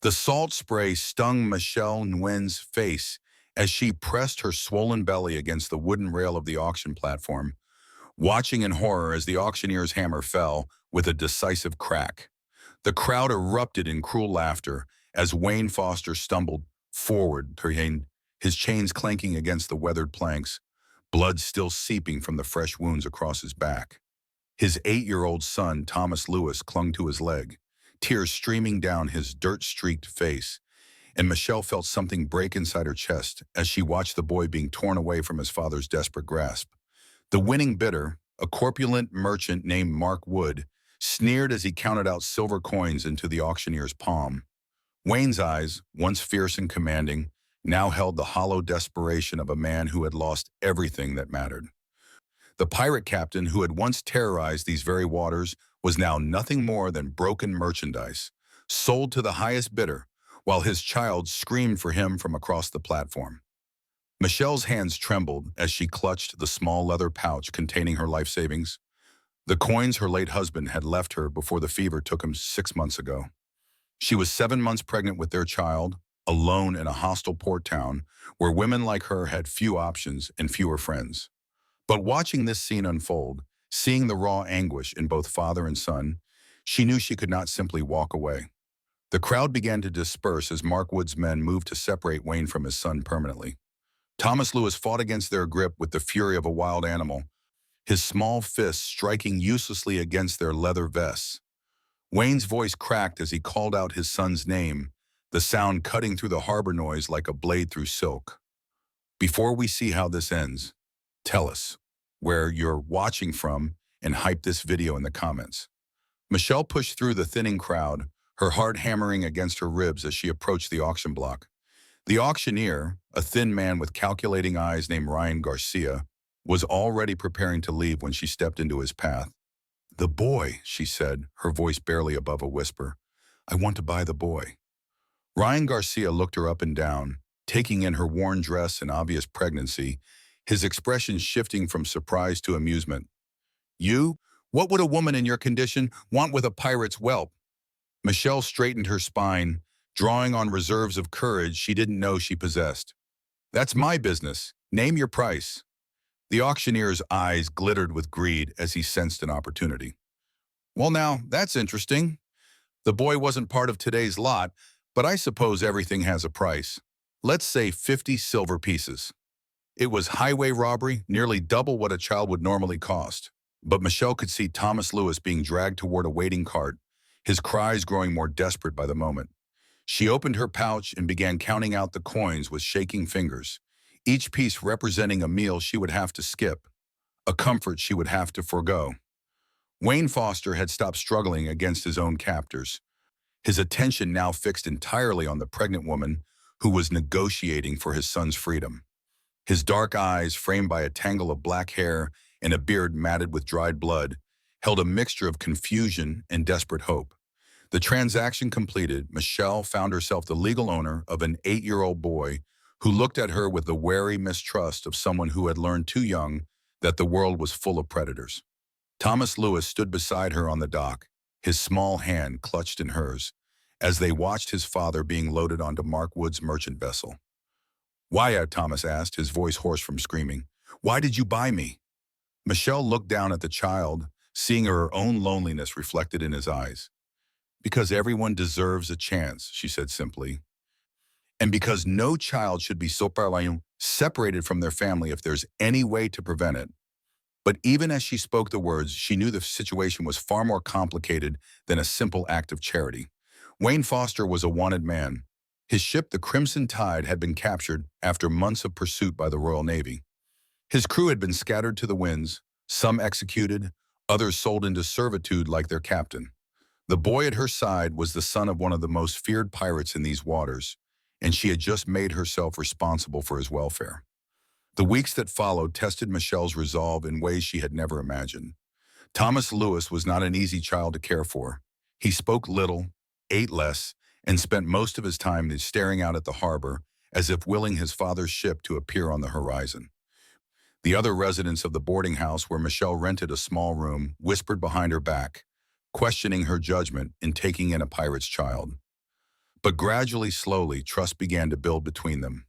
The salt spray stung Michelle Nguyen's face as she pressed her swollen belly against the wooden rail of the auction platform, watching in horror as the auctioneer's hammer fell with a decisive crack. The crowd erupted in cruel laughter as Wayne Foster stumbled forward, his chains clanking against the weathered planks, blood still seeping from the fresh wounds across his back. His 8-year-old son, Thomas Lewis, clung to his leg, tears streaming down his dirt-streaked face, and Michelle felt something break inside her chest as she watched the boy being torn away from his father's desperate grasp. The winning bidder, a corpulent merchant named Mark Wood, sneered as he counted out silver coins into the auctioneer's palm. Wayne's eyes, once fierce and commanding, now held the hollow desperation of a man who had lost everything that mattered. The pirate captain who had once terrorized these very waters was now nothing more than broken merchandise, sold to the highest bidder, while his child screamed for him from across the platform. Michelle's hands trembled as she clutched the small leather pouch containing her life savings, the coins her late husband had left her before the fever took him 6 months ago. She was 7 months pregnant with their child, alone in a hostile port town where women like her had few options and fewer friends. But watching this scene unfold, seeing the raw anguish in both father and son, she knew she could not simply walk away. The crowd began to disperse as Mark Wood's men moved to separate Wayne from his son permanently. Thomas Lewis fought against their grip with the fury of a wild animal, his small fists striking uselessly against their leather vests. Wayne's voice cracked as he called out his son's name, the sound cutting through the harbor noise like a blade through silk. Before we see how this ends, tell us where you're watching from and hype this video in the comments. Michelle pushed through the thinning crowd, her heart hammering against her ribs as she approached the auction block. The auctioneer, a thin man with calculating eyes named Ryan Garcia, was already preparing to leave when she stepped into his path. "The boy," she said, her voice barely above a whisper. "I want to buy the boy." Ryan Garcia looked her up and down, taking in her worn dress and obvious pregnancy, his expression shifting from surprise to amusement. "You? What would a woman in your condition want with a pirate's whelp?" Michelle straightened her spine, drawing on reserves of courage she didn't know she possessed. "That's my business. Name your price." The auctioneer's eyes glittered with greed as he sensed an opportunity. "Well now, that's interesting. The boy wasn't part of today's lot, but I suppose everything has a price. Let's say 50 silver pieces." It was highway robbery, nearly double what a child would normally cost. But Michelle could see Thomas Lewis being dragged toward a waiting cart, his cries growing more desperate by the moment. She opened her pouch and began counting out the coins with shaking fingers, each piece representing a meal she would have to skip, a comfort she would have to forego. Wayne Foster had stopped struggling against his own captors, his attention now fixed entirely on the pregnant woman who was negotiating for his son's freedom. His dark eyes, framed by a tangle of black hair and a beard matted with dried blood, held a mixture of confusion and desperate hope. The transaction completed, Michelle found herself the legal owner of an 8-year-old boy who looked at her with the wary mistrust of someone who had learned too young that the world was full of predators. Thomas Lewis stood beside her on the dock, his small hand clutched in hers, as they watched his father being loaded onto Mark Wood's merchant vessel. "Why," Thomas asked, his voice hoarse from screaming, "why did you buy me?" Michelle looked down at the child, seeing her own loneliness reflected in his eyes. "Because everyone deserves a chance," she said simply. "And because no child should be separated from their family if there's any way to prevent it." But even as she spoke the words, she knew the situation was far more complicated than a simple act of charity. Wayne Foster was a wanted man. His ship, the Crimson Tide, had been captured after months of pursuit by the Royal Navy. His crew had been scattered to the winds, some executed, others sold into servitude like their captain. The boy at her side was the son of one of the most feared pirates in these waters, and she had just made herself responsible for his welfare. The weeks that followed tested Michelle's resolve in ways she had never imagined. Thomas Lewis was not an easy child to care for. He spoke little, ate less, and spent most of his time staring out at the harbor as if willing his father's ship to appear on the horizon. The other residents of the boarding house where Michelle rented a small room whispered behind her back, questioning her judgment in taking in a pirate's child. But gradually, slowly, trust began to build between them.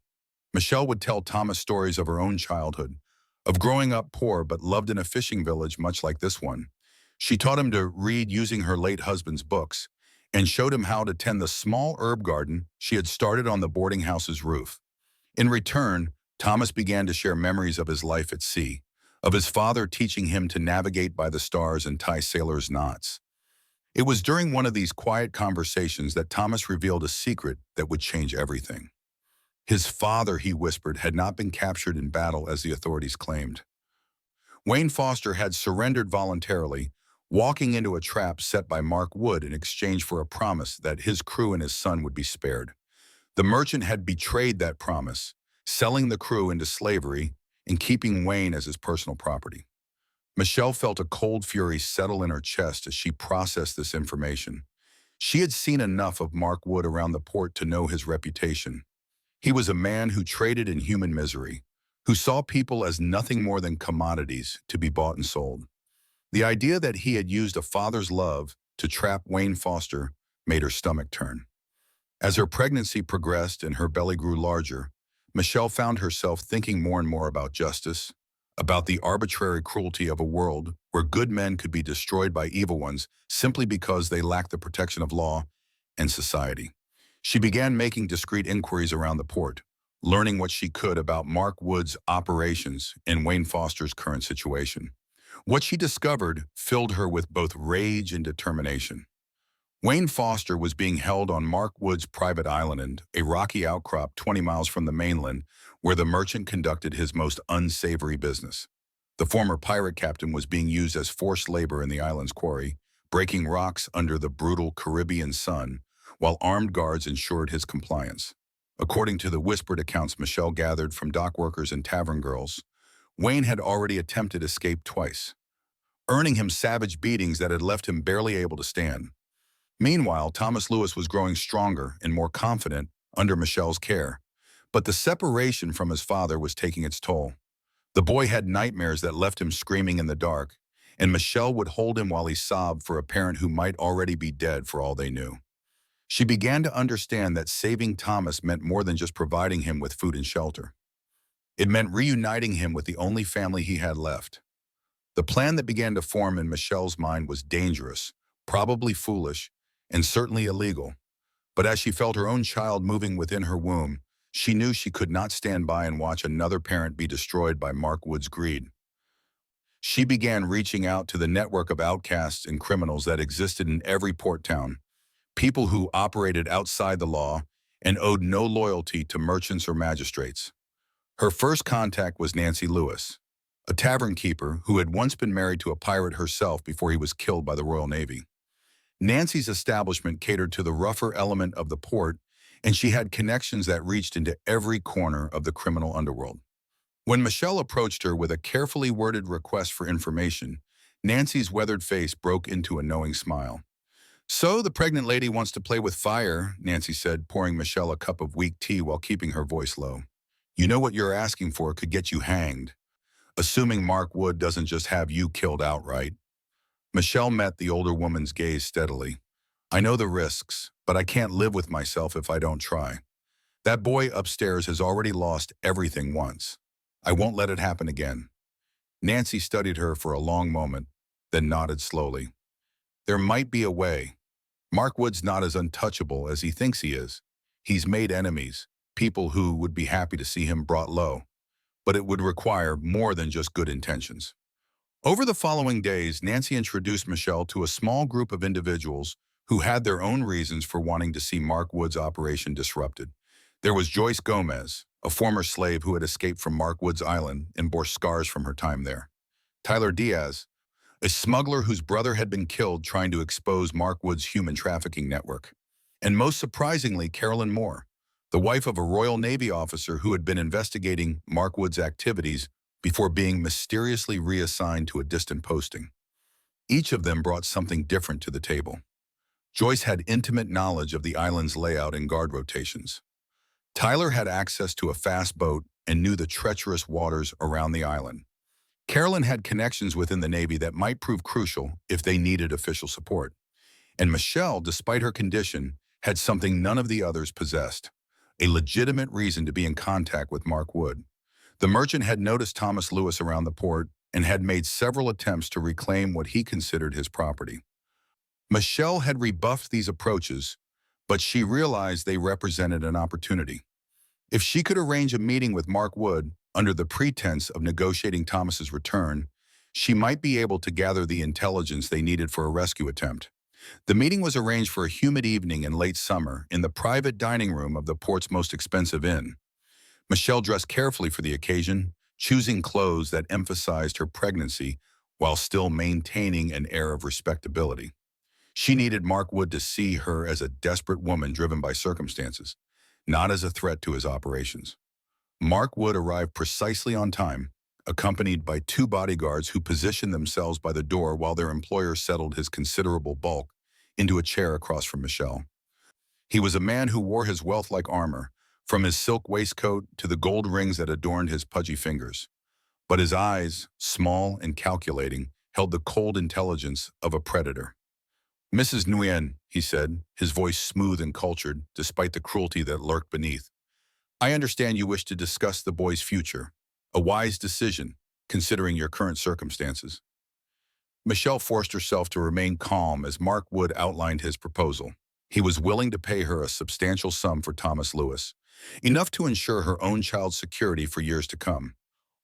Michelle would tell Thomas stories of her own childhood, of growing up poor but loved in a fishing village much like this one. She taught him to read using her late husband's books and showed him how to tend the small herb garden she had started on the boarding house's roof. In return, Thomas began to share memories of his life at sea, of his father teaching him to navigate by the stars and tie sailors' knots. It was during one of these quiet conversations that Thomas revealed a secret that would change everything. His father, he whispered, had not been captured in battle as the authorities claimed. Wayne Foster had surrendered voluntarily, walking into a trap set by Mark Wood in exchange for a promise that his crew and his son would be spared. The merchant had betrayed that promise, selling the crew into slavery and keeping Wayne as his personal property. Michelle felt a cold fury settle in her chest as she processed this information. She had seen enough of Mark Wood around the port to know his reputation. He was a man who traded in human misery, who saw people as nothing more than commodities to be bought and sold. The idea that he had used a father's love to trap Wayne Foster made her stomach turn. As her pregnancy progressed and her belly grew larger, Michelle found herself thinking more and more about justice, about the arbitrary cruelty of a world where good men could be destroyed by evil ones simply because they lacked the protection of law and society. She began making discreet inquiries around the port, learning what she could about Mark Wood's operations and Wayne Foster's current situation. What she discovered filled her with both rage and determination. Wayne Foster was being held on Mark Wood's private island, a rocky outcrop 20 miles from the mainland, where the merchant conducted his most unsavory business. The former pirate captain was being used as forced labor in the island's quarry, breaking rocks under the brutal Caribbean sun, while armed guards ensured his compliance. According to the whispered accounts Michelle gathered from dock workers and tavern girls, Wayne had already attempted escape twice, earning him savage beatings that had left him barely able to stand. Meanwhile, Thomas Lewis was growing stronger and more confident under Michelle's care, but the separation from his father was taking its toll. The boy had nightmares that left him screaming in the dark, and Michelle would hold him while he sobbed for a parent who might already be dead for all they knew. She began to understand that saving Thomas meant more than just providing him with food and shelter. It meant reuniting him with the only family he had left. The plan that began to form in Michelle's mind was dangerous, probably foolish, and certainly illegal. But as she felt her own child moving within her womb, she knew she could not stand by and watch another parent be destroyed by Mark Wood's greed. She began reaching out to the network of outcasts and criminals that existed in every port town, people who operated outside the law and owed no loyalty to merchants or magistrates. Her first contact was Nancy Lewis, a tavern keeper who had once been married to a pirate herself before he was killed by the Royal Navy. Nancy's establishment catered to the rougher element of the port, and she had connections that reached into every corner of the criminal underworld. When Michelle approached her with a carefully worded request for information, Nancy's weathered face broke into a knowing smile. "So the pregnant lady wants to play with fire," Nancy said, pouring Michelle a cup of weak tea while keeping her voice low. "You know what you're asking for could get you hanged, assuming Mark Wood doesn't just have you killed outright." Michelle met the older woman's gaze steadily. "I know the risks, but I can't live with myself if I don't try. That boy upstairs has already lost everything once. I won't let it happen again." Nancy studied her for a long moment, then nodded slowly. "There might be a way. Mark Wood's not as untouchable as he thinks he is. He's made enemies, people who would be happy to see him brought low. But it would require more than just good intentions." Over the following days, Nancy introduced Michelle to a small group of individuals who had their own reasons for wanting to see Mark Wood's operation disrupted. There was Joyce Gomez, a former slave who had escaped from Mark Wood's island and bore scars from her time there. Tyler Diaz, a smuggler whose brother had been killed trying to expose Mark Wood's human trafficking network. And most surprisingly, Carolyn Moore, the wife of a Royal Navy officer who had been investigating Mark Wood's activities before being mysteriously reassigned to a distant posting. Each of them brought something different to the table. Joyce had intimate knowledge of the island's layout and guard rotations. Tyler had access to a fast boat and knew the treacherous waters around the island. Carolyn had connections within the Navy that might prove crucial if they needed official support. And Michelle, despite her condition, had something none of the others possessed, a legitimate reason to be in contact with Mark Wood. The merchant had noticed Thomas Lewis around the port and had made several attempts to reclaim what he considered his property. Michelle had rebuffed these approaches, but she realized they represented an opportunity. If she could arrange a meeting with Mark Wood under the pretense of negotiating Thomas's return, she might be able to gather the intelligence they needed for a rescue attempt. The meeting was arranged for a humid evening in late summer in the private dining room of the port's most expensive inn. Michelle dressed carefully for the occasion, choosing clothes that emphasized her pregnancy while still maintaining an air of respectability. She needed Mark Wood to see her as a desperate woman driven by circumstances, not as a threat to his operations. Mark Wood arrived precisely on time, accompanied by two bodyguards who positioned themselves by the door while their employer settled his considerable bulk into a chair across from Michelle. He was a man who wore his wealth like armor, from his silk waistcoat to the gold rings that adorned his pudgy fingers. But his eyes, small and calculating, held the cold intelligence of a predator. "Mrs. Nguyen," he said, his voice smooth and cultured, despite the cruelty that lurked beneath. "I understand you wish to discuss the boy's future. A wise decision, considering your current circumstances." Michelle forced herself to remain calm as Mark Wood outlined his proposal. He was willing to pay her a substantial sum for Thomas Lewis, enough to ensure her own child's security for years to come.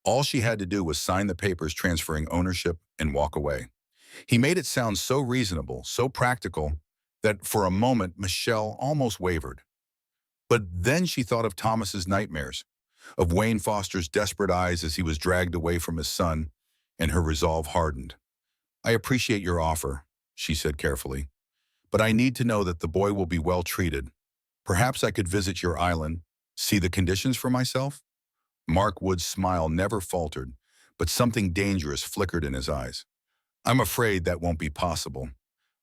All she had to do was sign the papers transferring ownership and walk away. He made it sound so reasonable, so practical, that for a moment Michelle almost wavered. But then she thought of Thomas's nightmares, of Wayne Foster's desperate eyes as he was dragged away from his son, and her resolve hardened. "I appreciate your offer," she said carefully, "but I need to know that the boy will be well treated. Perhaps I could visit your island, see the conditions for myself?" Mark Wood's smile never faltered, but something dangerous flickered in his eyes. "I'm afraid that won't be possible.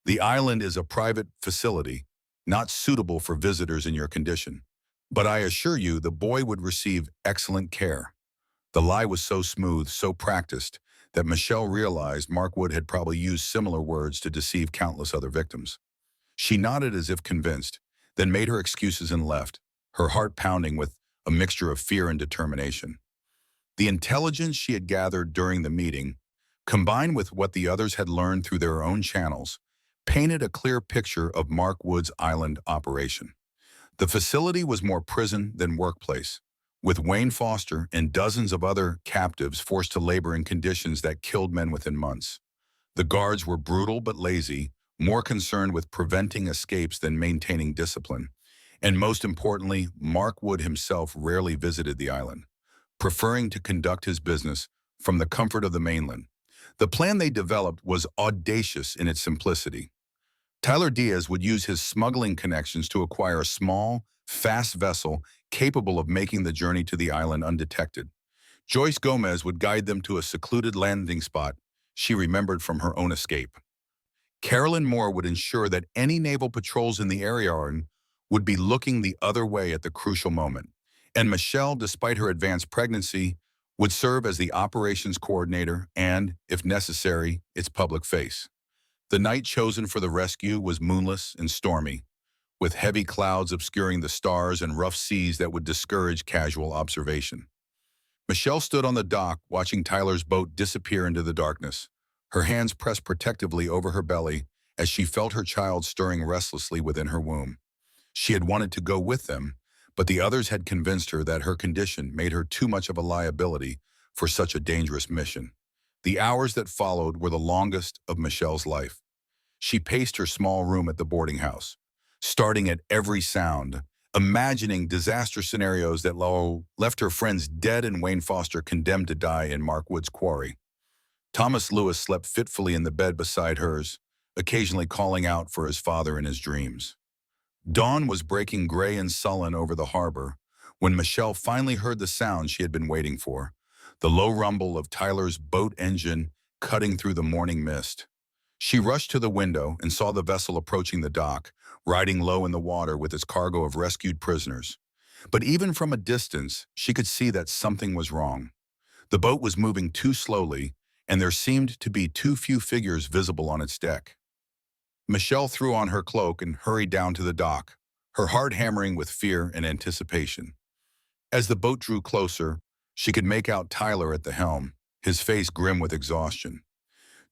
The island is a private facility, not suitable for visitors in your condition. But I assure you the boy would receive excellent care." The lie was so smooth, so practiced, that Michelle realized Mark Wood had probably used similar words to deceive countless other victims. She nodded as if convinced, then made her excuses and left, her heart pounding with a mixture of fear and determination. The intelligence she had gathered during the meeting, combined with what the others had learned through their own channels, painted a clear picture of Mark Wood's island operation. The facility was more prison than workplace, with Wayne Foster and dozens of other captives forced to labor in conditions that killed men within months. The guards were brutal but lazy, more concerned with preventing escapes than maintaining discipline. And most importantly, Mark Wood himself rarely visited the island, preferring to conduct his business from the comfort of the mainland. The plan they developed was audacious in its simplicity. Tyler Diaz would use his smuggling connections to acquire a small, fast vessel capable of making the journey to the island undetected. Joyce Gomez would guide them to a secluded landing spot she remembered from her own escape. Carolyn Moore would ensure that any naval patrols in the area would be looking the other way at the crucial moment. And Michelle, despite her advanced pregnancy, would serve as the operations coordinator and, if necessary, its public face. The night chosen for the rescue was moonless and stormy, with heavy clouds obscuring the stars and rough seas that would discourage casual observation. Michelle stood on the dock watching Tyler's boat disappear into the darkness, her hands pressed protectively over her belly as she felt her child stirring restlessly within her womb. She had wanted to go with them, but the others had convinced her that her condition made her too much of a liability for such a dangerous mission. The hours that followed were the longest of Michelle's life. She paced her small room at the boarding house, starting at every sound, imagining disaster scenarios that left her friends dead and Wayne Foster condemned to die in Mark Wood's quarry. Thomas Lewis slept fitfully in the bed beside hers, occasionally calling out for his father in his dreams. Dawn was breaking gray and sullen over the harbor when Michelle finally heard the sound she had been waiting for, the low rumble of Tyler's boat engine cutting through the morning mist. She rushed to the window and saw the vessel approaching the dock, riding low in the water with its cargo of rescued prisoners. But even from a distance, she could see that something was wrong. The boat was moving too slowly, and there seemed to be too few figures visible on its deck. Michelle threw on her cloak and hurried down to the dock, her heart hammering with fear and anticipation. As the boat drew closer, she could make out Tyler at the helm, his face grim with exhaustion.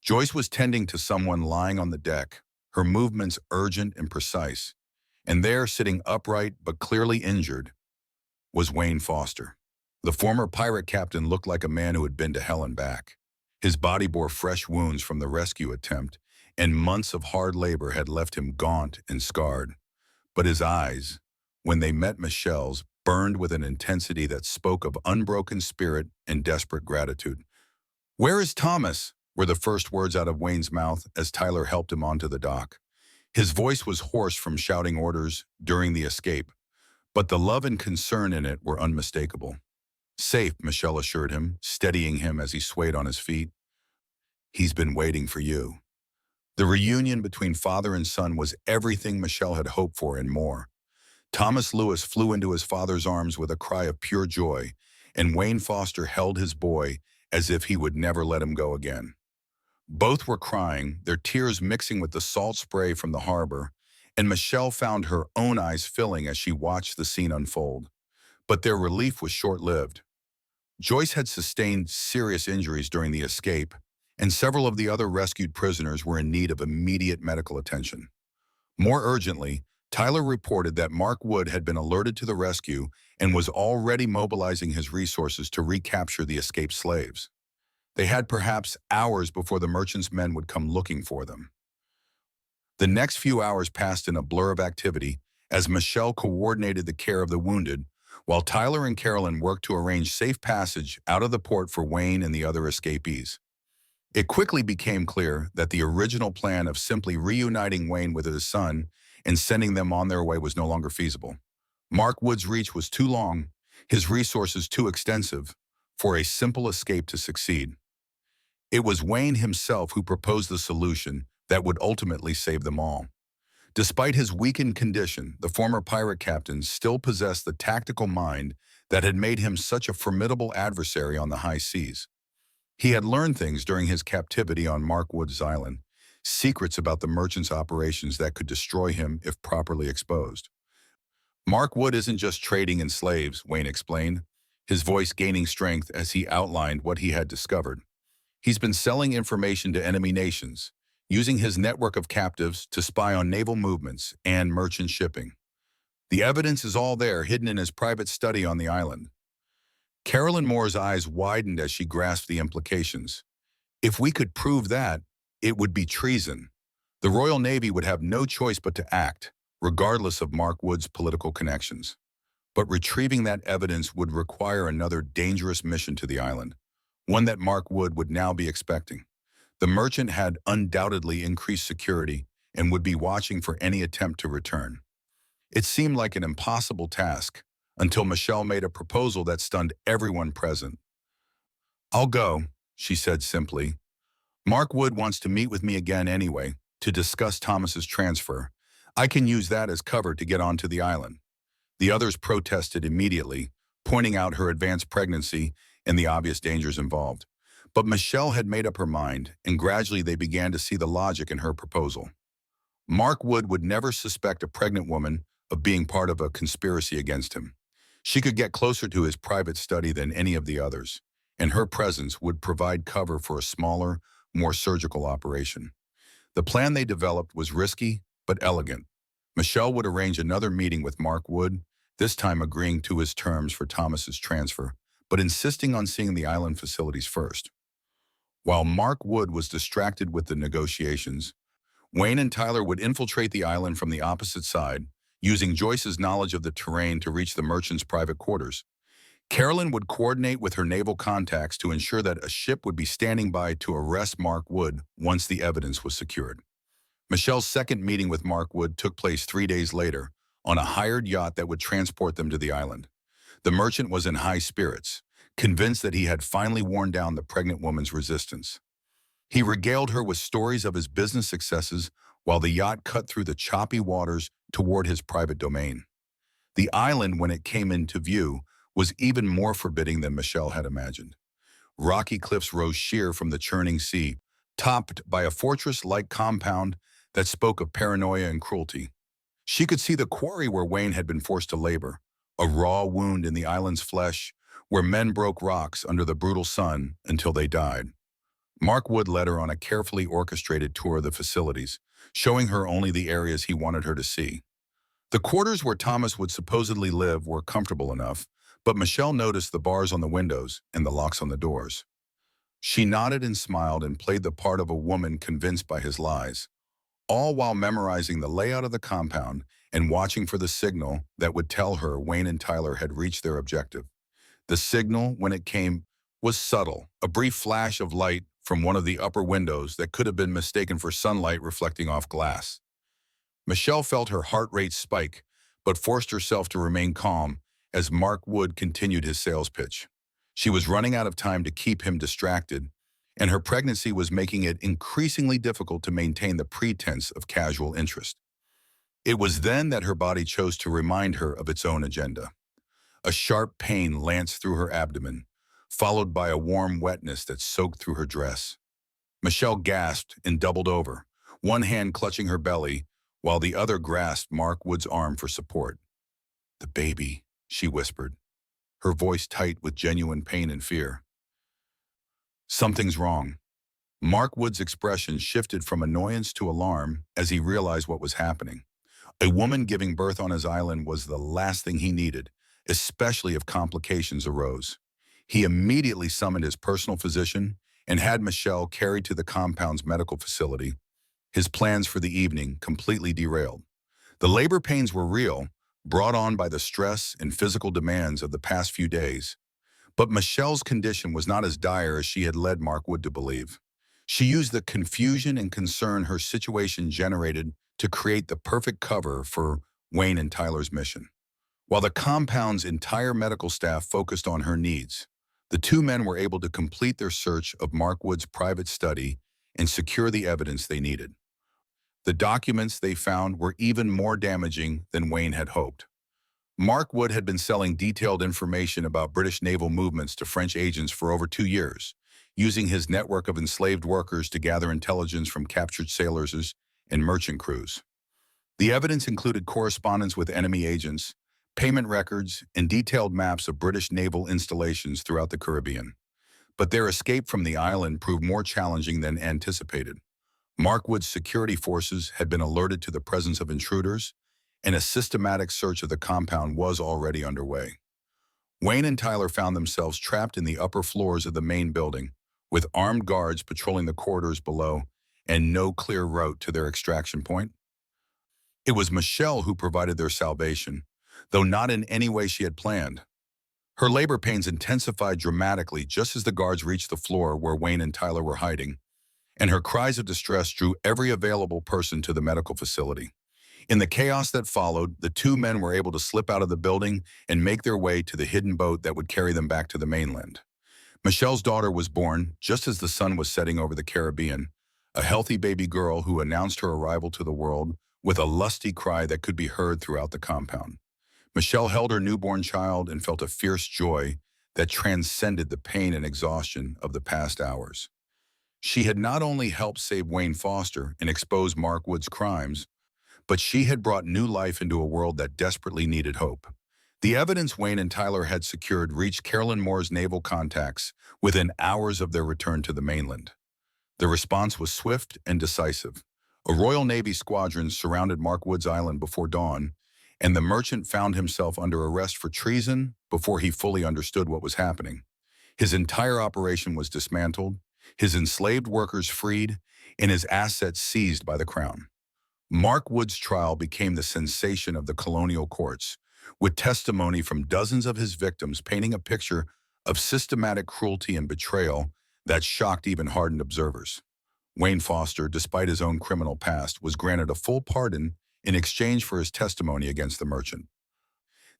Joyce was tending to someone lying on the deck, her movements urgent and precise. And there, sitting upright but clearly injured, was Wayne Foster. The former pirate captain looked like a man who had been to hell and back. His body bore fresh wounds from the rescue attempt, and months of hard labor had left him gaunt and scarred. But his eyes, when they met Michelle's, burned with an intensity that spoke of unbroken spirit and desperate gratitude. "Where is Thomas?" were the first words out of Wayne's mouth as Tyler helped him onto the dock. His voice was hoarse from shouting orders during the escape, but the love and concern in it were unmistakable. "Safe," Michelle assured him, steadying him as he swayed on his feet. "He's been waiting for you." The reunion between father and son was everything Michelle had hoped for and more. Thomas Lewis flew into his father's arms with a cry of pure joy, and Wayne Foster held his boy as if he would never let him go again. Both were crying, their tears mixing with the salt spray from the harbor, and Michelle found her own eyes filling as she watched the scene unfold. But their relief was short-lived. Joyce had sustained serious injuries during the escape, and several of the other rescued prisoners were in need of immediate medical attention. More urgently, Tyler reported that Mark Wood had been alerted to the rescue and was already mobilizing his resources to recapture the escaped slaves. They had perhaps hours before the merchant's men would come looking for them. The next few hours passed in a blur of activity as Michelle coordinated the care of the wounded, while Tyler and Carolyn worked to arrange safe passage out of the port for Wayne and the other escapees. It quickly became clear that the original plan of simply reuniting Wayne with his son and sending them on their way was no longer feasible. Mark Wood's reach was too long, his resources too extensive, for a simple escape to succeed. It was Wayne himself who proposed the solution that would ultimately save them all. Despite his weakened condition, the former pirate captain still possessed the tactical mind that had made him such a formidable adversary on the high seas. He had learned things during his captivity on Mark Wood's island, secrets about the merchant's operations that could destroy him if properly exposed. "Mark Wood isn't just trading in slaves," Wayne explained, his voice gaining strength as he outlined what he had discovered. "He's been selling information to enemy nations, using his network of captives to spy on naval movements and merchant shipping. The evidence is all there, hidden in his private study on the island." Carolyn Moore's eyes widened as she grasped the implications. "If we could prove that, it would be treason. The Royal Navy would have no choice but to act, regardless of Mark Wood's political connections. But retrieving that evidence would require another dangerous mission to the island, one that Mark Wood would now be expecting. The merchant had undoubtedly increased security and would be watching for any attempt to return. It seemed like an impossible task until Michelle made a proposal that stunned everyone present. "I'll go," she said simply. "Mark Wood wants to meet with me again anyway, to discuss Thomas's transfer. I can use that as cover to get onto the island." The others protested immediately, pointing out her advanced pregnancy and the obvious dangers involved. But Michelle had made up her mind, and gradually they began to see the logic in her proposal. Mark Wood would never suspect a pregnant woman of being part of a conspiracy against him. She could get closer to his private study than any of the others, and her presence would provide cover for a smaller, more surgical operation. The plan they developed was risky, but elegant. Michelle would arrange another meeting with Mark Wood, this time agreeing to his terms for Thomas's transfer, but insisting on seeing the island facilities first. While Mark Wood was distracted with the negotiations, Wayne and Tyler would infiltrate the island from the opposite side, using Joyce's knowledge of the terrain to reach the merchant's private quarters. Carolyn would coordinate with her naval contacts to ensure that a ship would be standing by to arrest Mark Wood once the evidence was secured. Michelle's second meeting with Mark Wood took place 3 days later on a hired yacht that would transport them to the island. The merchant was in high spirits, convinced that he had finally worn down the pregnant woman's resistance. He regaled her with stories of his business successes while the yacht cut through the choppy waters toward his private domain. The island, when it came into view, was even more forbidding than Michelle had imagined. Rocky cliffs rose sheer from the churning sea, topped by a fortress-like compound that spoke of paranoia and cruelty. She could see the quarry where Wayne had been forced to labor, a raw wound in the island's flesh where men broke rocks under the brutal sun until they died. Mark Wood led her on a carefully orchestrated tour of the facilities, showing her only the areas he wanted her to see. The quarters where Thomas would supposedly live were comfortable enough, but Michelle noticed the bars on the windows and the locks on the doors. She nodded and smiled and played the part of a woman convinced by his lies, all while memorizing the layout of the compound and watching for the signal that would tell her Wayne and Tyler had reached their objective. The signal, when it came, was subtle, a brief flash of light from one of the upper windows that could have been mistaken for sunlight reflecting off glass. Michelle felt her heart rate spike, but forced herself to remain calm as Mark Wood continued his sales pitch. She was running out of time to keep him distracted, and her pregnancy was making it increasingly difficult to maintain the pretense of casual interest. It was then that her body chose to remind her of its own agenda. A sharp pain lanced through her abdomen, followed by a warm wetness that soaked through her dress. Michelle gasped and doubled over, one hand clutching her belly, while the other grasped Mark Wood's arm for support. "The baby," she whispered, her voice tight with genuine pain and fear. "Something's wrong." Mark Wood's expression shifted from annoyance to alarm as he realized what was happening. A woman giving birth on his island was the last thing he needed, especially if complications arose. He immediately summoned his personal physician and had Michelle carried to the compound's medical facility, his plans for the evening completely derailed. The labor pains were real, brought on by the stress and physical demands of the past few days. But Michelle's condition was not as dire as she had led Mark Wood to believe. She used the confusion and concern her situation generated to create the perfect cover for Wayne and Tyler's mission. While the compound's entire medical staff focused on her needs, the two men were able to complete their search of Mark Wood's private study and secure the evidence they needed. The documents they found were even more damaging than Wayne had hoped. Mark Wood had been selling detailed information about British naval movements to French agents for over 2 years, using his network of enslaved workers to gather intelligence from captured sailors and merchant crews. The evidence included correspondence with enemy agents, payment records, and detailed maps of British naval installations throughout the Caribbean. But their escape from the island proved more challenging than anticipated. Mark Wood's security forces had been alerted to the presence of intruders, and a systematic search of the compound was already underway. Wayne and Tyler found themselves trapped in the upper floors of the main building, with armed guards patrolling the corridors below and no clear route to their extraction point. It was Michelle who provided their salvation, though not in any way she had planned. Her labor pains intensified dramatically just as the guards reached the floor where Wayne and Tyler were hiding, and her cries of distress drew every available person to the medical facility. In the chaos that followed, the two men were able to slip out of the building and make their way to the hidden boat that would carry them back to the mainland. Michelle's daughter was born just as the sun was setting over the Caribbean, a healthy baby girl who announced her arrival to the world with a lusty cry that could be heard throughout the compound. Michelle held her newborn child and felt a fierce joy that transcended the pain and exhaustion of the past hours. She had not only helped save Wayne Foster and expose Mark Wood's crimes, but she had brought new life into a world that desperately needed hope. The evidence Wayne and Tyler had secured reached Carolyn Moore's naval contacts within hours of their return to the mainland. The response was swift and decisive. A Royal Navy squadron surrounded Mark Wood's island before dawn, and the merchant found himself under arrest for treason before he fully understood what was happening. His entire operation was dismantled, his enslaved workers freed, and his assets seized by the Crown. Mark Wood's trial became the sensation of the colonial courts, with testimony from dozens of his victims painting a picture of systematic cruelty and betrayal that shocked even hardened observers. Wayne Foster, despite his own criminal past, was granted a full pardon in exchange for his testimony against the merchant.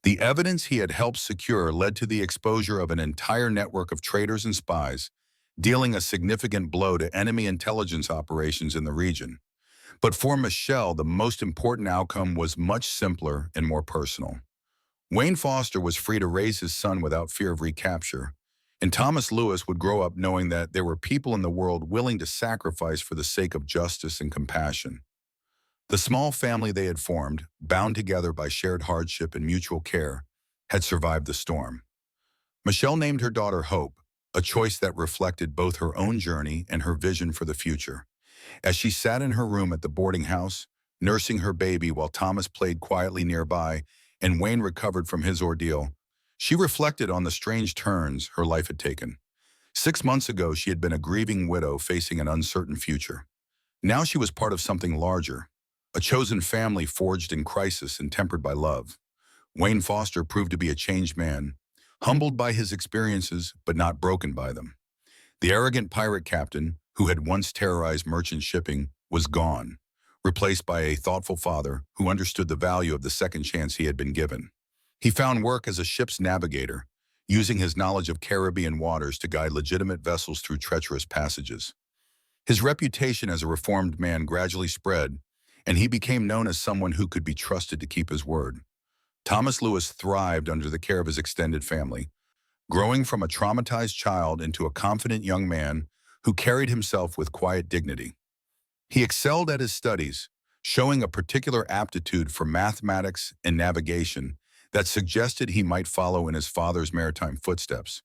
The evidence he had helped secure led to the exposure of an entire network of traitors and spies, dealing a significant blow to enemy intelligence operations in the region. But for Michelle, the most important outcome was much simpler and more personal. Wayne Foster was free to raise his son without fear of recapture, and Thomas Lewis would grow up knowing that there were people in the world willing to sacrifice for the sake of justice and compassion. The small family they had formed, bound together by shared hardship and mutual care, had survived the storm. Michelle named her daughter Hope, a choice that reflected both her own journey and her vision for the future. As she sat in her room at the boarding house, nursing her baby while Thomas played quietly nearby and Wayne recovered from his ordeal, she reflected on the strange turns her life had taken. 6 months ago, she had been a grieving widow facing an uncertain future. Now she was part of something larger, a chosen family forged in crisis and tempered by love. Wayne Foster proved to be a changed man, humbled by his experiences but not broken by them. The arrogant pirate captain, who had once terrorized merchant shipping, was gone, replaced by a thoughtful father who understood the value of the second chance he had been given. He found work as a ship's navigator, using his knowledge of Caribbean waters to guide legitimate vessels through treacherous passages. His reputation as a reformed man gradually spread, and he became known as someone who could be trusted to keep his word. Thomas Lewis thrived under the care of his extended family, growing from a traumatized child into a confident young man who carried himself with quiet dignity. He excelled at his studies, showing a particular aptitude for mathematics and navigation that suggested he might follow in his father's maritime footsteps.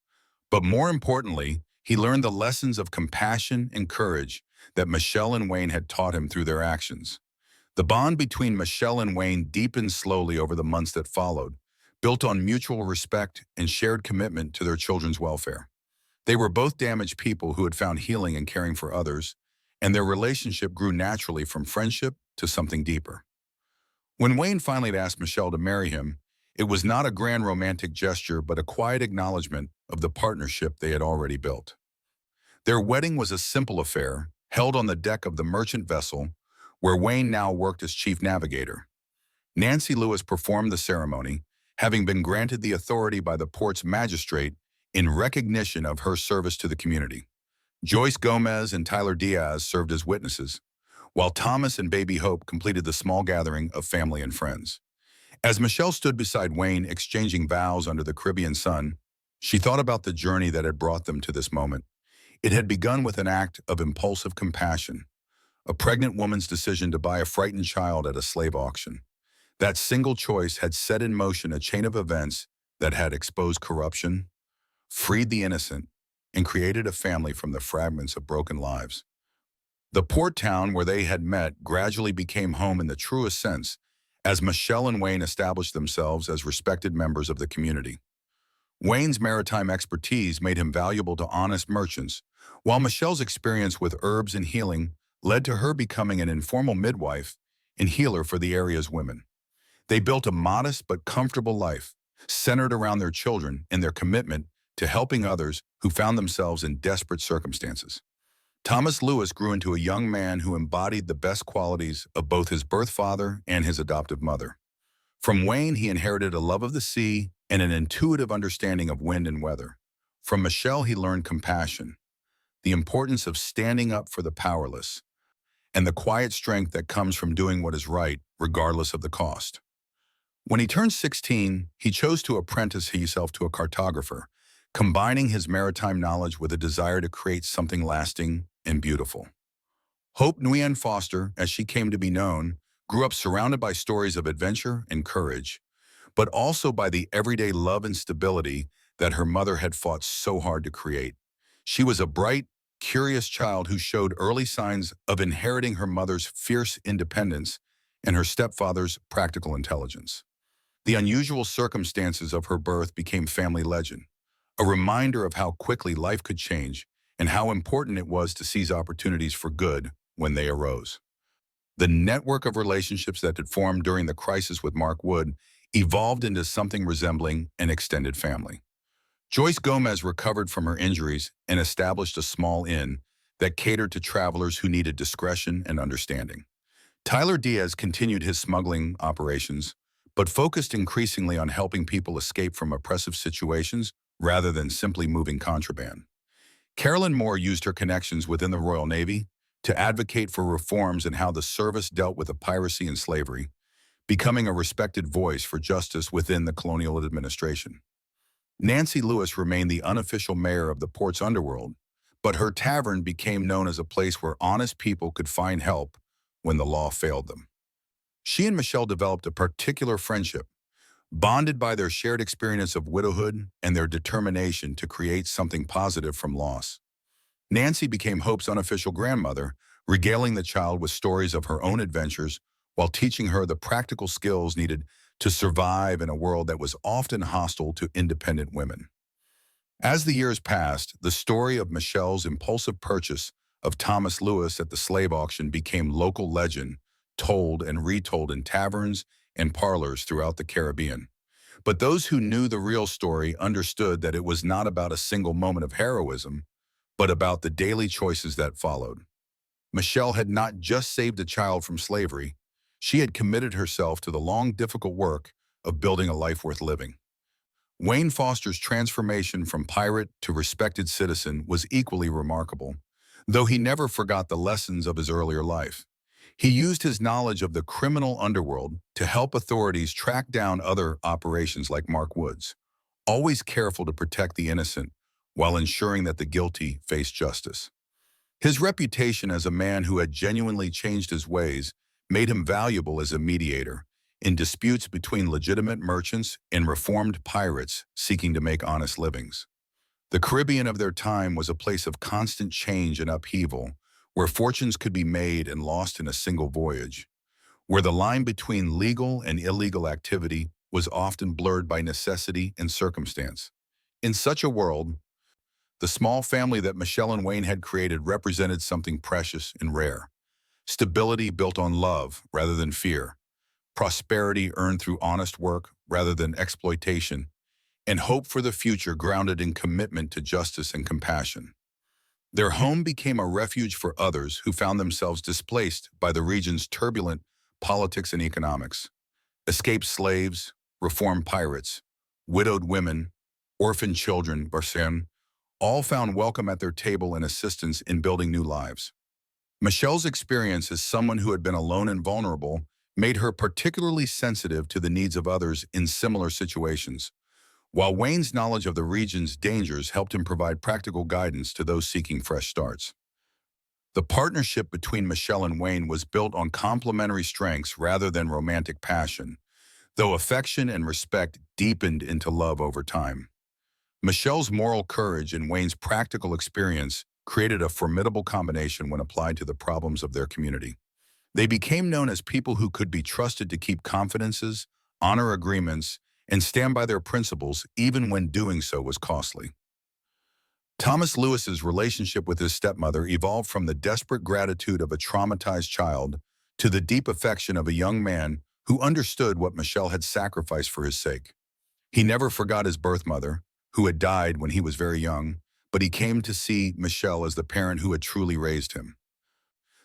But more importantly, he learned the lessons of compassion and courage that Michelle and Wayne had taught him through their actions. The bond between Michelle and Wayne deepened slowly over the months that followed, built on mutual respect and shared commitment to their children's welfare. They were both damaged people who had found healing in caring for others, and their relationship grew naturally from friendship to something deeper. When Wayne finally asked Michelle to marry him, it was not a grand romantic gesture but a quiet acknowledgement of the partnership they had already built. Their wedding was a simple affair, held on the deck of the merchant vessel, where Wayne now worked as chief navigator. Nancy Lewis performed the ceremony, having been granted the authority by the port's magistrate in recognition of her service to the community. Joyce Gomez and Tyler Diaz served as witnesses, while Thomas and baby Hope completed the small gathering of family and friends. As Michelle stood beside Wayne exchanging vows under the Caribbean sun, she thought about the journey that had brought them to this moment. It had begun with an act of impulsive compassion, a pregnant woman's decision to buy a frightened child at a slave auction. That single choice had set in motion a chain of events that had exposed corruption, freed the innocent, and created a family from the fragments of broken lives. The port town where they had met gradually became home in the truest sense, as Michelle and Wayne established themselves as respected members of the community. Wayne's maritime expertise made him valuable to honest merchants, while Michelle's experience with herbs and healing led to her becoming an informal midwife and healer for the area's women. They built a modest but comfortable life, centered around their children and their commitment to helping others who found themselves in desperate circumstances. Thomas Lewis grew into a young man who embodied the best qualities of both his birth father and his adoptive mother. From Wayne, he inherited a love of the sea and an intuitive understanding of wind and weather. From Michelle, he learned compassion, the importance of standing up for the powerless, and the quiet strength that comes from doing what is right, regardless of the cost. When he turned 16, he chose to apprentice himself to a cartographer, combining his maritime knowledge with a desire to create something lasting and beautiful. Hope Nguyen Foster, as she came to be known, grew up surrounded by stories of adventure and courage, but also by the everyday love and stability that her mother had fought so hard to create. She was a bright, curious child who showed early signs of inheriting her mother's fierce independence and her stepfather's practical intelligence. The unusual circumstances of her birth became family legend, a reminder of how quickly life could change and how important it was to seize opportunities for good when they arose. The network of relationships that had formed during the crisis with Mark Wood evolved into something resembling an extended family. Joyce Gomez recovered from her injuries and established a small inn that catered to travelers who needed discretion and understanding. Tyler Diaz continued his smuggling operations, but focused increasingly on helping people escape from oppressive situations rather than simply moving contraband. Carolyn Moore used her connections within the Royal Navy to advocate for reforms in how the service dealt with the piracy and slavery, becoming a respected voice for justice within the colonial administration. Nancy Lewis remained the unofficial mayor of the port's underworld, but her tavern became known as a place where honest people could find help when the law failed them. She and Michelle developed a particular friendship, bonded by their shared experience of widowhood and their determination to create something positive from loss. Nancy became Hope's unofficial grandmother, regaling the child with stories of her own adventures while teaching her the practical skills needed to survive in a world that was often hostile to independent women. As the years passed, the story of Michelle's impulsive purchase of Thomas Lewis at the slave auction became local legend, told and retold in taverns and parlors throughout the Caribbean. But those who knew the real story understood that it was not about a single moment of heroism, but about the daily choices that followed. Michelle had not just saved a child from slavery, she had committed herself to the long, difficult work of building a life worth living. Wayne Foster's transformation from pirate to respected citizen was equally remarkable, though he never forgot the lessons of his earlier life. He used his knowledge of the criminal underworld to help authorities track down other operations like Mark Woods, always careful to protect the innocent while ensuring that the guilty faced justice. His reputation as a man who had genuinely changed his ways made him valuable as a mediator in disputes between legitimate merchants and reformed pirates seeking to make honest livings. The Caribbean of their time was a place of constant change and upheaval, where fortunes could be made and lost in a single voyage, where the line between legal and illegal activity was often blurred by necessity and circumstance. In such a world, the small family that Michelle and Wayne had created represented something precious and rare. Stability built on love rather than fear, prosperity earned through honest work rather than exploitation, and hope for the future grounded in commitment to justice and compassion. Their home became a refuge for others who found themselves displaced by the region's turbulent politics and economics. Escaped slaves, reformed pirates, widowed women, orphaned children, Barsem, all found welcome at their table and assistance in building new lives. Michelle's experience as someone who had been alone and vulnerable made her particularly sensitive to the needs of others in similar situations, while Wayne's knowledge of the region's dangers helped him provide practical guidance to those seeking fresh starts. The partnership between Michelle and Wayne was built on complementary strengths rather than romantic passion, though affection and respect deepened into love over time. Michelle's moral courage and Wayne's practical experience created a formidable combination when applied to the problems of their community. They became known as people who could be trusted to keep confidences, honor agreements, and stand by their principles even when doing so was costly. Thomas Lewis's relationship with his stepmother evolved from the desperate gratitude of a traumatized child to the deep affection of a young man who understood what Michelle had sacrificed for his sake. He never forgot his birth mother, who had died when he was very young, but he came to see Michelle as the parent who had truly raised him.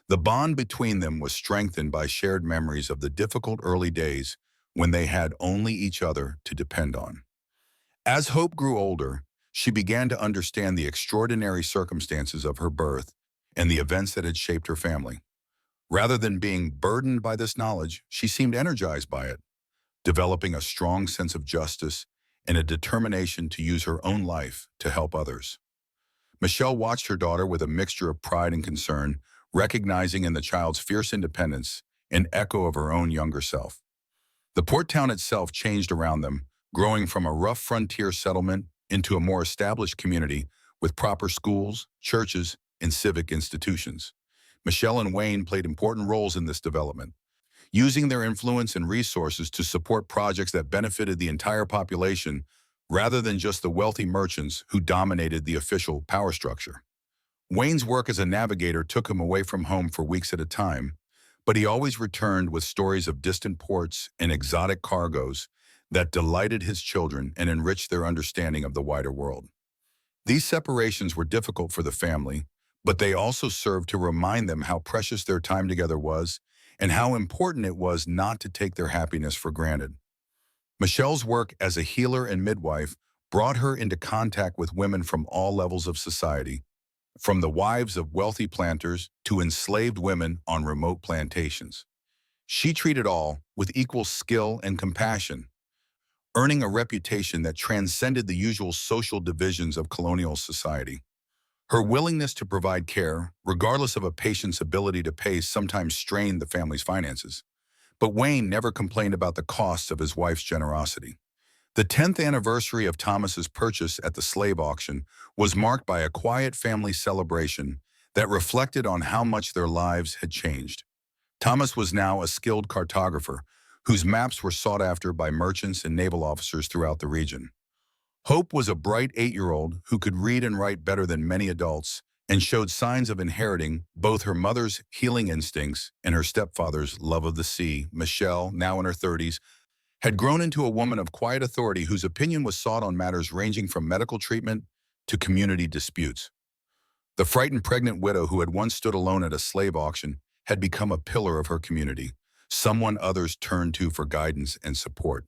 The bond between them was strengthened by shared memories of the difficult early days when they had only each other to depend on. As Hope grew older, she began to understand the extraordinary circumstances of her birth and the events that had shaped her family. Rather than being burdened by this knowledge, she seemed energized by it, developing a strong sense of justice and a determination to use her own life to help others. Michelle watched her daughter with a mixture of pride and concern, recognizing in the child's fierce independence an echo of her own younger self. The port town itself changed around them, growing from a rough frontier settlement into a more established community with proper schools, churches, and civic institutions. Michelle and Wayne played important roles in this development, using their influence and resources to support projects that benefited the entire population rather than just the wealthy merchants who dominated the official power structure. Wayne's work as a navigator took him away from home for weeks at a time, but he always returned with stories of distant ports and exotic cargoes that delighted his children and enriched their understanding of the wider world. These separations were difficult for the family, but they also served to remind them how precious their time together was and how important it was not to take their happiness for granted. Michelle's work as a healer and midwife brought her into contact with women from all levels of society, from the wives of wealthy planters to enslaved women on remote plantations. She treated all with equal skill and compassion, earning a reputation that transcended the usual social divisions of colonial society. Her willingness to provide care, regardless of a patient's ability to pay, sometimes strained the family's finances. But Wayne never complained about the costs of his wife's generosity. The 10th anniversary of Thomas's purchase at the slave auction was marked by a quiet family celebration that reflected on how much their lives had changed. Thomas was now a skilled cartographer whose maps were sought after by merchants and naval officers throughout the region. Hope was a bright 8-year-old who could read and write better than many adults and showed signs of inheriting both her mother's healing instincts and her stepfather's love of the sea. Michelle, now in her 30s, had grown into a woman of quiet authority whose opinion was sought on matters ranging from medical treatment to community disputes. The frightened pregnant widow who had once stood alone at a slave auction had become a pillar of her community, someone others turned to for guidance and support.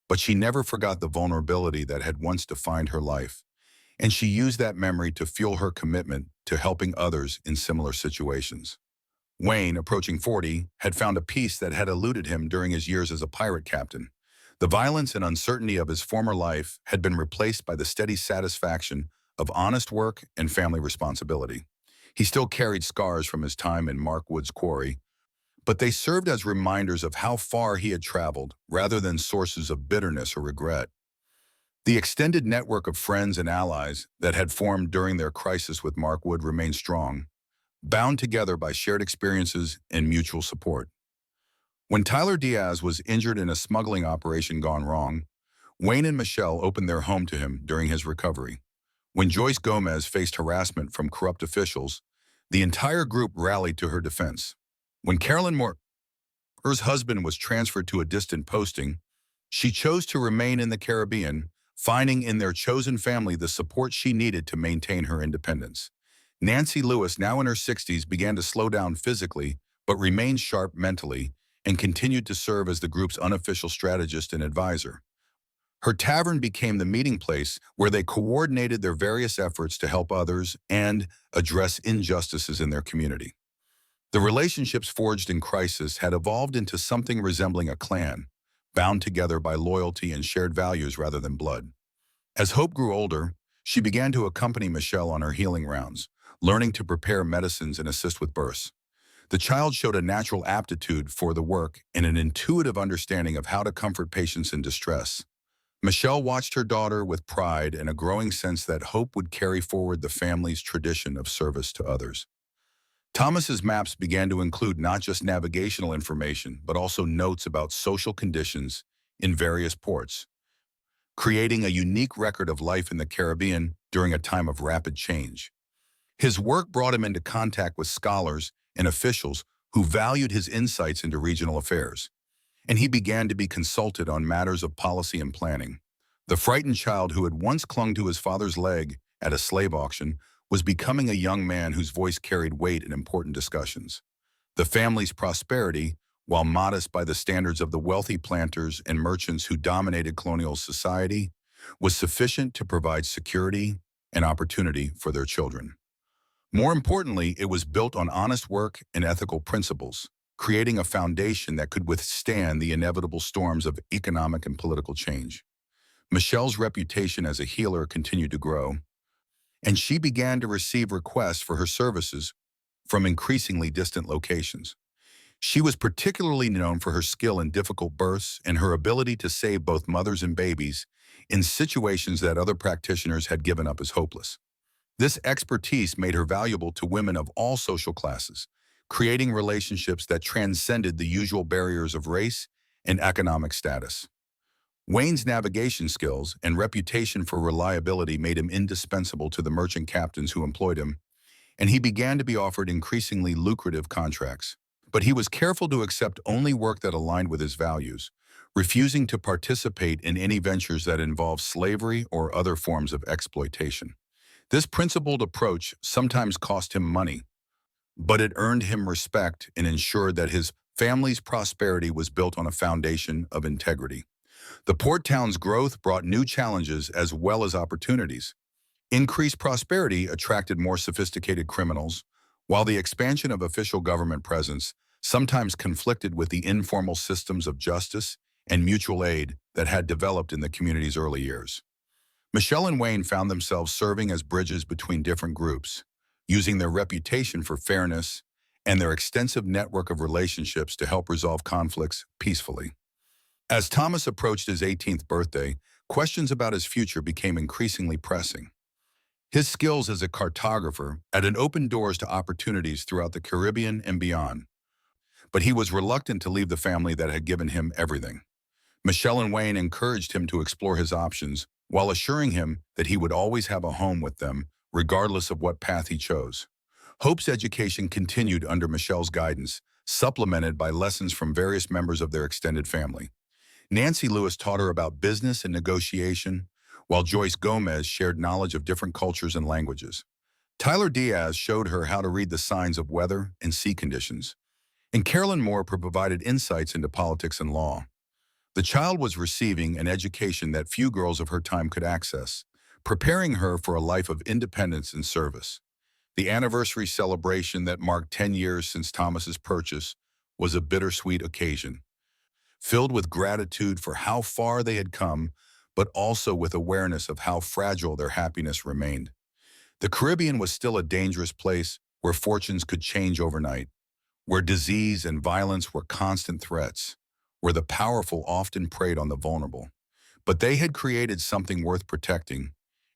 But she never forgot the vulnerability that had once defined her life, and she used that memory to fuel her commitment to helping others in similar situations. Wayne, approaching 40, had found a peace that had eluded him during his years as a pirate captain. The violence and uncertainty of his former life had been replaced by the steady satisfaction of honest work and family responsibility. He still carried scars from his time in Mark Wood's quarry, but they served as reminders of how far he had traveled rather than sources of bitterness or regret. The extended network of friends and allies that had formed during their crisis with Mark Wood remained strong, bound together by shared experiences and mutual support. When Tyler Diaz was injured in a smuggling operation gone wrong, Wayne and Michelle opened their home to him during his recovery. When Joyce Gomez faced harassment from corrupt officials, the entire group rallied to her defense. When Carolyn Moore, her husband, was transferred to a distant posting, she chose to remain in the Caribbean, finding in their chosen family the support she needed to maintain her independence. Nancy Lewis, now in her 60s, began to slow down physically but remained sharp mentally and continued to serve as the group's unofficial strategist and advisor. Her tavern became the meeting place where they coordinated their various efforts to help others and address injustices in their community. The relationships forged in crisis had evolved into something resembling a clan, bound together by loyalty and shared values rather than blood. As Hope grew older, she began to accompany Michelle on her healing rounds, learning to prepare medicines and assist with births. The child showed a natural aptitude for the work and an intuitive understanding of how to comfort patients in distress. Michelle watched her daughter with pride and a growing sense that Hope would carry forward the family's tradition of service to others. Thomas's maps began to include not just navigational information, but also notes about social conditions in various ports, creating a unique record of life in the Caribbean during a time of rapid change. His work brought him into contact with scholars and officials who valued his insights into regional affairs, and he began to be consulted on matters of policy and planning. The frightened child who had once clung to his father's leg at a slave auction was becoming a young man whose voice carried weight in important discussions. The family's prosperity, while modest by the standards of the wealthy planters and merchants who dominated colonial society, was sufficient to provide security and opportunity for their children. More importantly, it was built on honest work and ethical principles, creating a foundation that could withstand the inevitable storms of economic and political change. Michelle's reputation as a healer continued to grow, and she began to receive requests for her services from increasingly distant locations. She was particularly known for her skill in difficult births and her ability to save both mothers and babies in situations that other practitioners had given up as hopeless. This expertise made her valuable to women of all social classes, creating relationships that transcended the usual barriers of race and economic status. Wayne's navigation skills and reputation for reliability made him indispensable to the merchant captains who employed him, and he began to be offered increasingly lucrative contracts. But he was careful to accept only work that aligned with his values, refusing to participate in any ventures that involved slavery or other forms of exploitation. This principled approach sometimes cost him money, but it earned him respect and ensured that his family's prosperity was built on a foundation of integrity. The port town's growth brought new challenges as well as opportunities. Increased prosperity attracted more sophisticated criminals, while the expansion of official government presence sometimes conflicted with the informal systems of justice and mutual aid that had developed in the community's early years. Michelle and Wayne found themselves serving as bridges between different groups, using their reputation for fairness and their extensive network of relationships to help resolve conflicts peacefully. As Thomas approached his 18th birthday, questions about his future became increasingly pressing. His skills as a cartographer had opened doors to opportunities throughout the Caribbean and beyond, but he was reluctant to leave the family that had given him everything. Michelle and Wayne encouraged him to explore his options while assuring him that he would always have a home with them, regardless of what path he chose. Hope's education continued under Michelle's guidance, supplemented by lessons from various members of their extended family. Nancy Lewis taught her about business and negotiation, while Joyce Gomez shared knowledge of different cultures and languages. Tyler Diaz showed her how to read the signs of weather and sea conditions, and Carolyn Moore provided insights into politics and law. The child was receiving an education that few girls of her time could access, preparing her for a life of independence and service. The anniversary celebration that marked 10 years since Thomas's purchase was a bittersweet occasion, filled with gratitude for how far they had come, but also with awareness of how fragile their happiness remained. The Caribbean was still a dangerous place where fortunes could change overnight, where disease and violence were constant threats, where the powerful often preyed on the vulnerable. But they had created something worth protecting,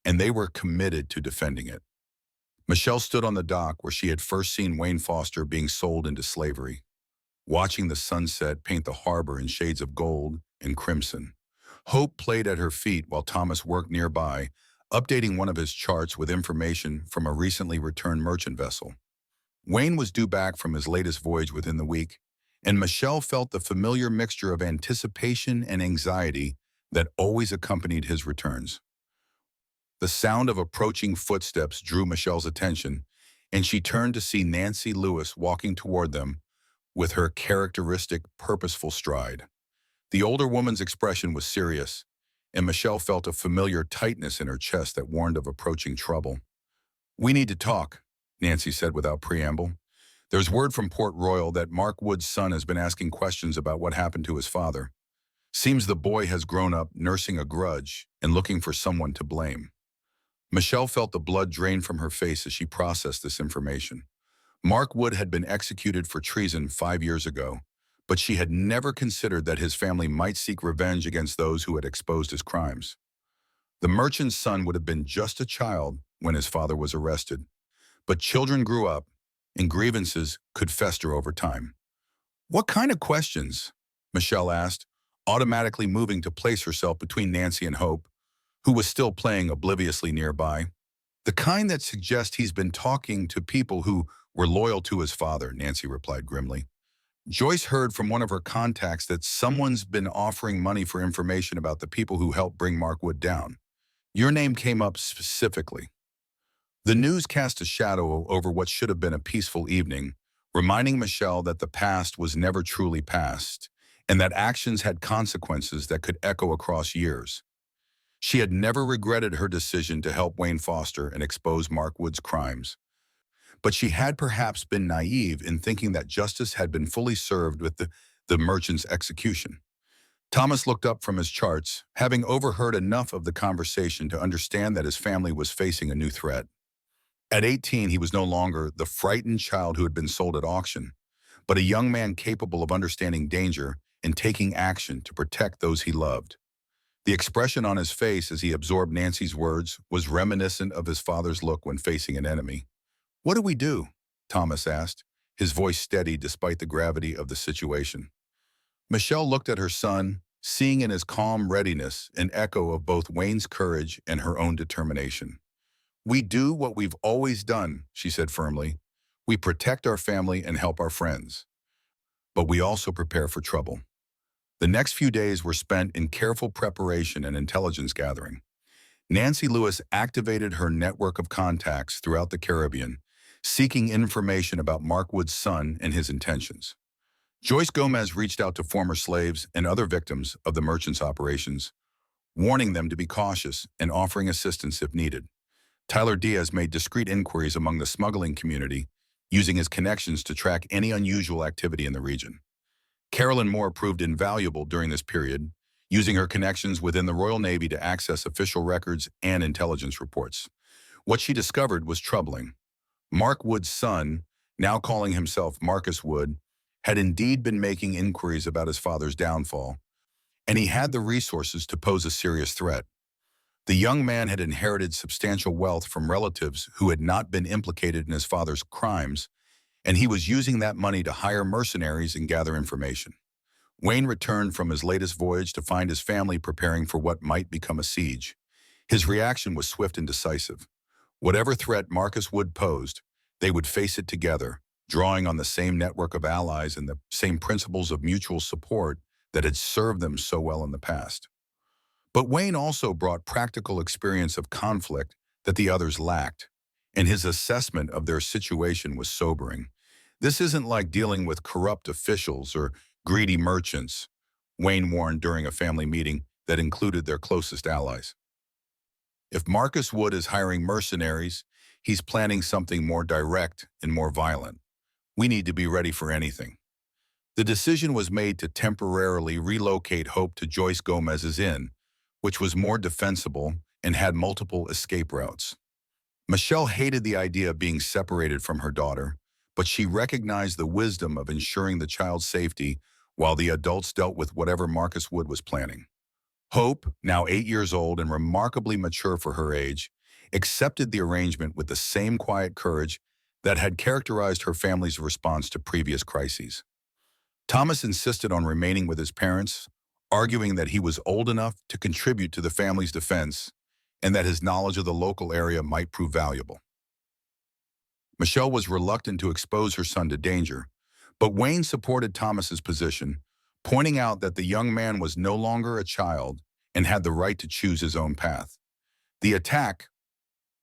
and they were committed to defending it. Michelle stood on the dock where she had first seen Wayne Foster being sold into slavery, watching the sunset paint the harbor in shades of gold and crimson. Hope played at her feet while Thomas worked nearby, updating one of his charts with information from a recently returned merchant vessel. Wayne was due back from his latest voyage within the week, and Michelle felt the familiar mixture of anticipation and anxiety that always accompanied his returns. The sound of approaching footsteps drew Michelle's attention, and she turned to see Nancy Lewis walking toward them with her characteristic, purposeful stride. The older woman's expression was serious, and Michelle felt a familiar tightness in her chest that warned of approaching trouble. "We need to talk," Nancy said without preamble. "There's word from Port Royal that Mark Wood's son has been asking questions about what happened to his father. Seems the boy has grown up nursing a grudge and looking for someone to blame." Michelle felt the blood drain from her face as she processed this information. Mark Wood had been executed for treason 5 years ago, but she had never considered that his family might seek revenge against those who had exposed his crimes. The merchant's son would have been just a child when his father was arrested, but children grew up, and grievances could fester over time. "What kind of questions?" Michelle asked, automatically moving to place herself between Nancy and Hope, who was still playing obliviously nearby. "The kind that suggest he's been talking to people who were loyal to his father," Nancy replied grimly. "Joyce heard from one of her contacts that someone's been offering money for information about the people who helped bring Mark Wood down. Your name came up specifically." The news cast a shadow over what should have been a peaceful evening, reminding Michelle that the past was never truly past, and that actions had consequences that could echo across years. She had never regretted her decision to help Wayne Foster and expose Mark Wood's crimes, but she had perhaps been naive in thinking that justice had been fully served with the merchant's execution. Thomas looked up from his charts, having overheard enough of the conversation to understand that his family was facing a new threat. At 18, he was no longer the frightened child who had been sold at auction, but a young man capable of understanding danger and taking action to protect those he loved. The expression on his face as he absorbed Nancy's words was reminiscent of his father's look when facing an enemy. "What do we do?" Thomas asked, his voice steady despite the gravity of the situation. Michelle looked at her son, seeing in his calm readiness an echo of both Wayne's courage and her own determination. "We do what we've always done," she said firmly. "We protect our family and help our friends. But we also prepare for trouble." The next few days were spent in careful preparation and intelligence gathering. Nancy Lewis activated her network of contacts throughout the Caribbean, seeking information about Mark Wood's son and his intentions. Joyce Gomez reached out to former slaves and other victims of the merchant's operations, warning them to be cautious and offering assistance if needed. Tyler Diaz made discreet inquiries among the smuggling community, using his connections to track any unusual activity in the region. Carolyn Moore proved invaluable during this period, using her connections within the Royal Navy to access official records and intelligence reports. What she discovered was troubling. Mark Wood's son, now calling himself Marcus Wood, had indeed been making inquiries about his father's downfall, and he had the resources to pose a serious threat. The young man had inherited substantial wealth from relatives who had not been implicated in his father's crimes, and he was using that money to hire mercenaries and gather information. Wayne returned from his latest voyage to find his family preparing for what might become a siege. His reaction was swift and decisive. Whatever threat Marcus Wood posed, they would face it together, drawing on the same network of allies and the same principles of mutual support that had served them so well in the past. But Wayne also brought practical experience of conflict that the others lacked, and his assessment of their situation was sobering. This isn't like dealing with corrupt officials or greedy merchants, Wayne warned during a family meeting that included their closest allies. If Marcus Wood is hiring mercenaries, he's planning something more direct and more violent. We need to be ready for anything. The decision was made to temporarily relocate Hope to Joyce Gomez's inn, which was more defensible and had multiple escape routes. Michelle hated the idea of being separated from her daughter, but she recognized the wisdom of ensuring the child's safety while the adults dealt with whatever Marcus Wood was planning. Hope, now 8 years old and remarkably mature for her age, accepted the arrangement with the same quiet courage that had characterized her family's response to previous crises. Thomas insisted on remaining with his parents, arguing that he was old enough to contribute to the family's defense and that his knowledge of the local area might prove valuable. Michelle was reluctant to expose her son to danger, but Wayne supported Thomas's position, pointing out that the young man was no longer a child and had the right to choose his own path. The attack,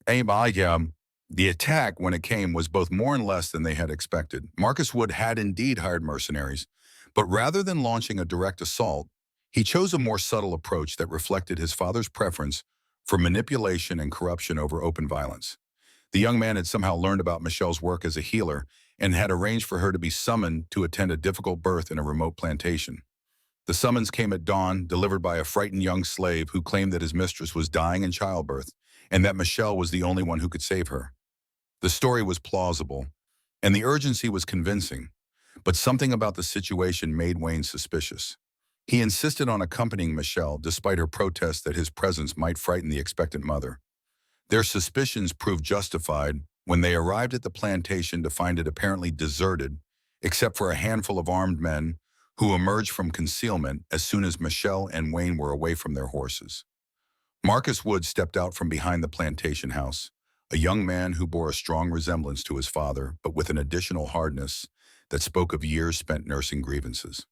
when it came, was both more and less than they had expected. Marcus Wood had indeed hired mercenaries, but rather than launching a direct assault, he chose a more subtle approach that reflected his father's preference for manipulation and corruption over open violence. The young man had somehow learned about Michelle's work as a healer and had arranged for her to be summoned to attend a difficult birth in a remote plantation. The summons came at dawn, delivered by a frightened young slave who claimed that his mistress was dying in childbirth and that Michelle was the only one who could save her. The story was plausible, and the urgency was convincing, but something about the situation made Wayne suspicious. He insisted on accompanying Michelle despite her protest that his presence might frighten the expectant mother. Their suspicions proved justified when they arrived at the plantation to find it apparently deserted, except for a handful of armed men who emerged from concealment as soon as Michelle and Wayne were away from their horses. Marcus Wood stepped out from behind the plantation house, a young man who bore a strong resemblance to his father, but with an additional hardness that spoke of years spent nursing grievances.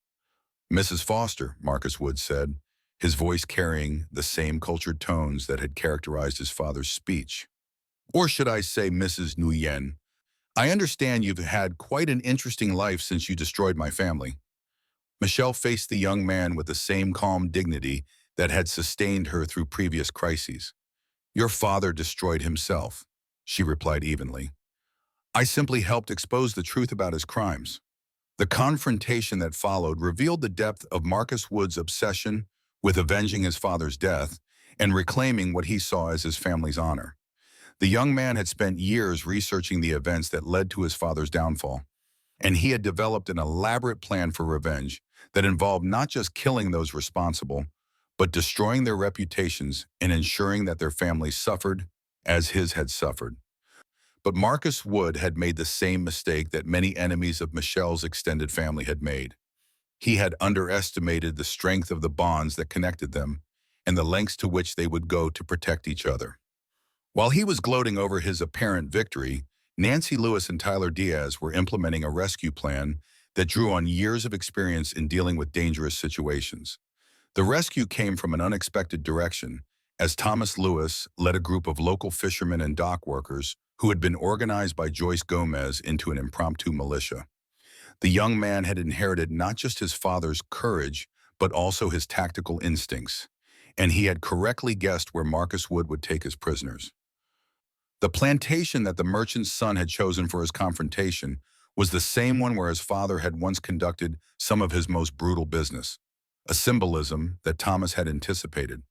"Mrs. Foster," Marcus Wood said, his voice carrying the same cultured tones that had characterized his father's speech. "Or should I say Mrs. Nguyen? I understand you've had quite an interesting life since you destroyed my family." Michelle faced the young man with the same calm dignity that had sustained her through previous crises. "Your father destroyed himself," she replied evenly. "I simply helped expose the truth about his crimes." The confrontation that followed revealed the depth of Marcus Wood's obsession with avenging his father's death and reclaiming what he saw as his family's honor. The young man had spent years researching the events that led to his father's downfall, and he had developed an elaborate plan for revenge that involved not just killing those responsible, but destroying their reputations and ensuring that their families suffered as his had suffered. But Marcus Wood had made the same mistake that many enemies of Michelle's extended family had made. He had underestimated the strength of the bonds that connected them and the lengths to which they would go to protect each other. While he was gloating over his apparent victory, Nancy Lewis and Tyler Diaz were implementing a rescue plan that drew on years of experience in dealing with dangerous situations. The rescue came from an unexpected direction, as Thomas Lewis led a group of local fishermen and dock workers who had been organized by Joyce Gomez into an impromptu militia. The young man had inherited not just his father's courage, but also his tactical instincts, and he had correctly guessed where Marcus Wood would take his prisoners. The plantation that the merchant's son had chosen for his confrontation was the same one where his father had once conducted some of his most brutal business, a symbolism that Thomas had anticipated.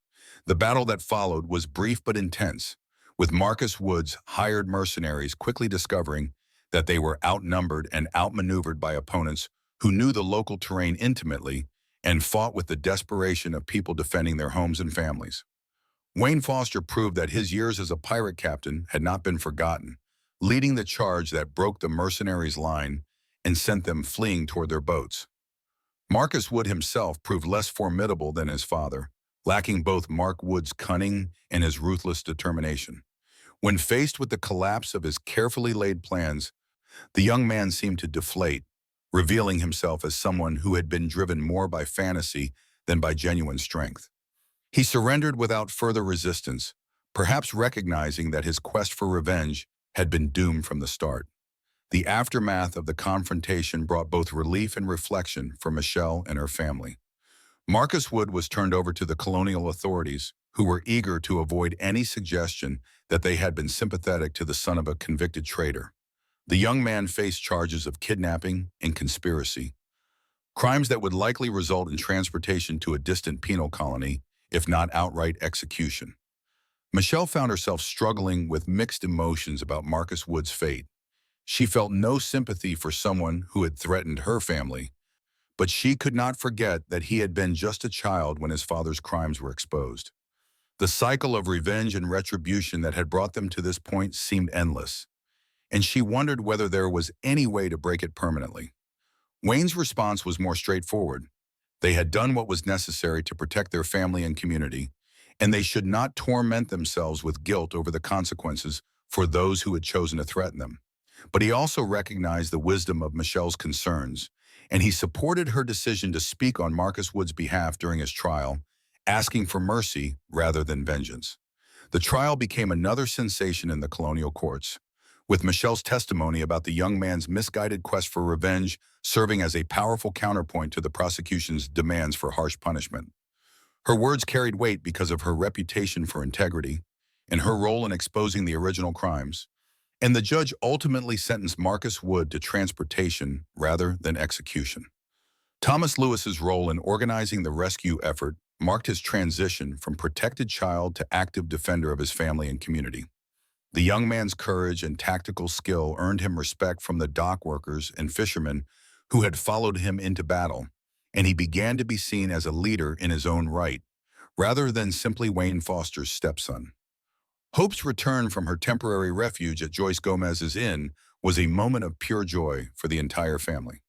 The battle that followed was brief but intense, with Marcus Wood's hired mercenaries quickly discovering that they were outnumbered and outmaneuvered by opponents who knew the local terrain intimately and fought with the desperation of people defending their homes and families. Wayne Foster proved that his years as a pirate captain had not been forgotten, leading the charge that broke the mercenaries' line and sent them fleeing toward their boats. Marcus Wood himself proved less formidable than his father, lacking both Mark Wood's cunning and his ruthless determination. When faced with the collapse of his carefully laid plans, the young man seemed to deflate, revealing himself as someone who had been driven more by fantasy than by genuine strength. He surrendered without further resistance, perhaps recognizing that his quest for revenge had been doomed from the start. The aftermath of the confrontation brought both relief and reflection for Michelle and her family. Marcus Wood was turned over to the colonial authorities, who were eager to avoid any suggestion that they had been sympathetic to the son of a convicted traitor. The young man faced charges of kidnapping and conspiracy, crimes that would likely result in transportation to a distant penal colony, if not outright execution. Michelle found herself struggling with mixed emotions about Marcus Wood's fate. She felt no sympathy for someone who had threatened her family, but she could not forget that he had been just a child when his father's crimes were exposed. The cycle of revenge and retribution that had brought them to this point seemed endless, and she wondered whether there was any way to break it permanently. Wayne's response was more straightforward. They had done what was necessary to protect their family and community, and they should not torment themselves with guilt over the consequences for those who had chosen to threaten them. But he also recognized the wisdom of Michelle's concerns, and he supported her decision to speak on Marcus Wood's behalf during his trial, asking for mercy rather than vengeance. The trial became another sensation in the colonial courts, with Michelle's testimony about the young man's misguided quest for revenge serving as a powerful counterpoint to the prosecution's demands for harsh punishment. Her words carried weight because of her reputation for integrity and her role in exposing the original crimes, and the judge ultimately sentenced Marcus Wood to transportation rather than execution. Thomas Lewis's role in organizing the rescue effort marked his transition from protected child to active defender of his family and community. The young man's courage and tactical skill earned him respect from the dock workers and fishermen who had followed him into battle, and he began to be seen as a leader in his own right, rather than simply Wayne Foster's stepson. Hope's return from her temporary refuge at Joyce Gomez's inn was a moment of pure joy for the entire family.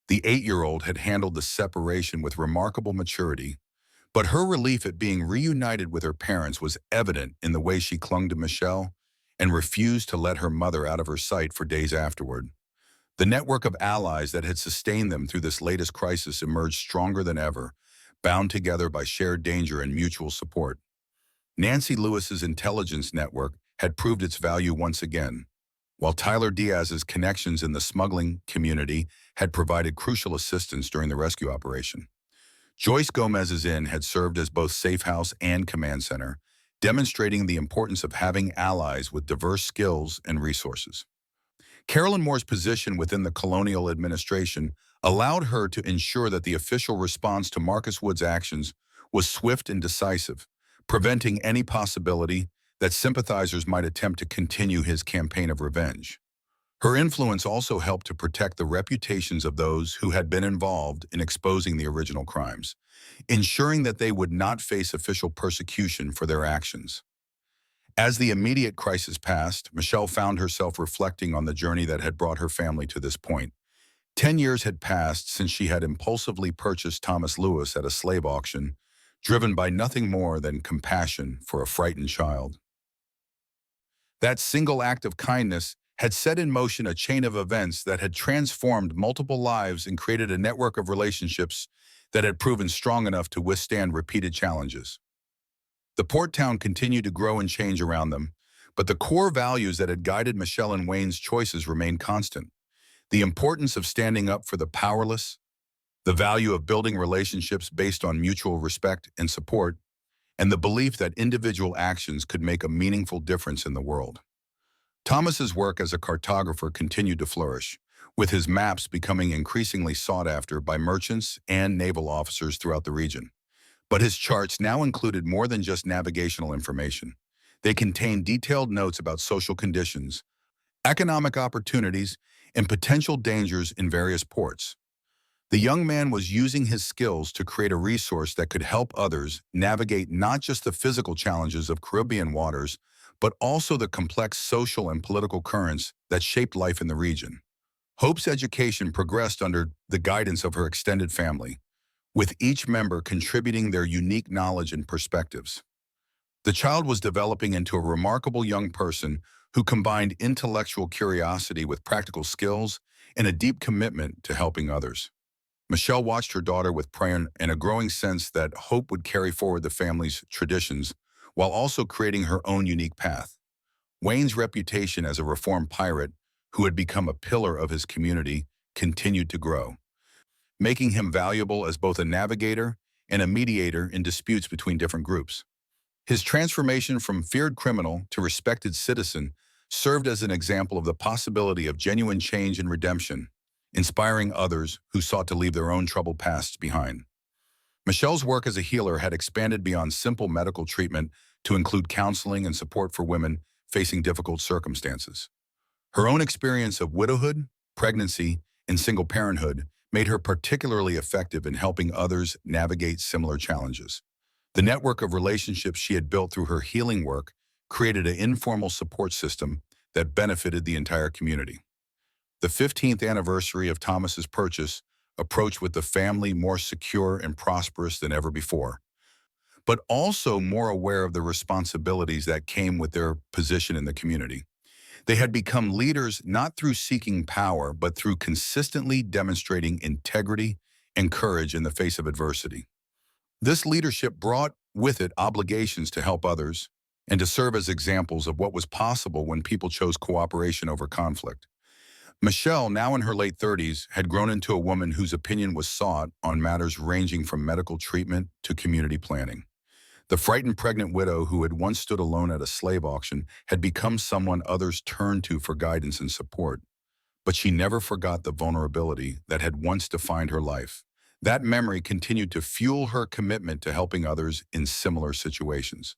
The 8-year-old had handled the separation with remarkable maturity, but her relief at being reunited with her parents was evident in the way she clung to Michelle and refused to let her mother out of her sight for days afterward. The network of allies that had sustained them through this latest crisis emerged stronger than ever, bound together by shared danger and mutual support. Nancy Lewis's intelligence network had proved its value once again, while Tyler Diaz's connections in the smuggling community had provided crucial assistance during the rescue operation. Joyce Gomez's inn had served as both safe house and command center, demonstrating the importance of having allies with diverse skills and resources. Carolyn Moore's position within the colonial administration allowed her to ensure that the official response to Marcus Wood's actions was swift and decisive, preventing any possibility that sympathizers might attempt to continue his campaign of revenge. Her influence also helped to protect the reputations of those who had been involved in exposing the original crimes, ensuring that they would not face official persecution for their actions. As the immediate crisis passed, Michelle found herself reflecting on the journey that had brought her family to this point. 10 years had passed since she had impulsively purchased Thomas Lewis at a slave auction, driven by nothing more than compassion for a frightened child. That single act of kindness had set in motion a chain of events that had transformed multiple lives and created a network of relationships that had proven strong enough to withstand repeated challenges. The port town continued to grow and change around them, but the core values that had guided Michelle and Wayne's choices remained constant. The importance of standing up for the powerless, the value of building relationships based on mutual respect and support, and the belief that individual actions could make a meaningful difference in the world. Thomas's work as a cartographer continued to flourish, with his maps becoming increasingly sought after by merchants and naval officers throughout the region. But his charts now included more than just navigational information. They contained detailed notes about social conditions, economic opportunities, and potential dangers in various ports. The young man was using his skills to create a resource that could help others navigate not just the physical challenges of Caribbean waters, but also the complex social and political currents that shaped life in the region. Hope's education progressed under the guidance of her extended family, with each member contributing their unique knowledge and perspectives. The child was developing into a remarkable young person who combined intellectual curiosity with practical skills and a deep commitment to helping others. Michelle watched her daughter with pride and a growing sense that Hope would carry forward the family's traditions while also creating her own unique path. Wayne's reputation as a reformed pirate who had become a pillar of his community continued to grow, making him valuable as both a navigator and a mediator in disputes between different groups. His transformation from feared criminal to respected citizen served as an example of the possibility of genuine change and redemption, inspiring others who sought to leave their own troubled pasts behind. Michelle's work as a healer had expanded beyond simple medical treatment to include counseling and support for women facing difficult circumstances. Her own experience of widowhood, pregnancy, and single parenthood made her particularly effective in helping others navigate similar challenges. The network of relationships she had built through her healing work created an informal support system that benefited the entire community. The 15th anniversary of Thomas's purchase approached with the family more secure and prosperous than ever before, but also more aware of the responsibilities that came with their position in the community. They had become leaders not through seeking power, but through consistently demonstrating integrity and courage in the face of adversity. This leadership brought with it obligations to help others and to serve as examples of what was possible when people chose cooperation over conflict. Michelle, now in her late 30s, had grown into a woman whose opinion was sought on matters ranging from medical treatment to community planning. The frightened pregnant widow who had once stood alone at a slave auction had become someone others turned to for guidance and support. But she never forgot the vulnerability that had once defined her life. That memory continued to fuel her commitment to helping others in similar situations.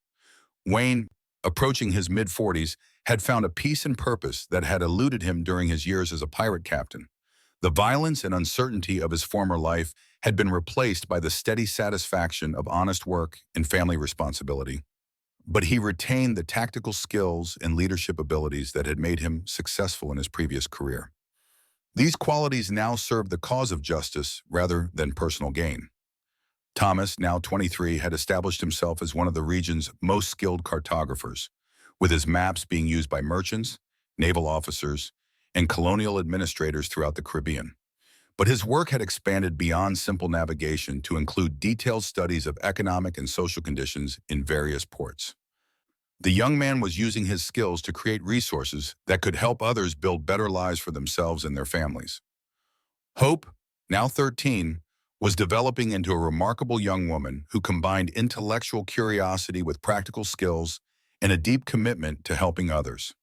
Wayne, approaching his mid-40s, had found a peace and purpose that had eluded him during his years as a pirate captain. The violence and uncertainty of his former life had been replaced by the steady satisfaction of honest work and family responsibility. But he retained the tactical skills and leadership abilities that had made him successful in his previous career. These qualities now served the cause of justice rather than personal gain. Thomas, now 23, had established himself as one of the region's most skilled cartographers, with his maps being used by merchants, naval officers, and colonial administrators throughout the Caribbean. But his work had expanded beyond simple navigation to include detailed studies of economic and social conditions in various ports. The young man was using his skills to create resources that could help others build better lives for themselves and their families. Hope, now 13, was developing into a remarkable young woman who combined intellectual curiosity with practical skills and a deep commitment to helping others.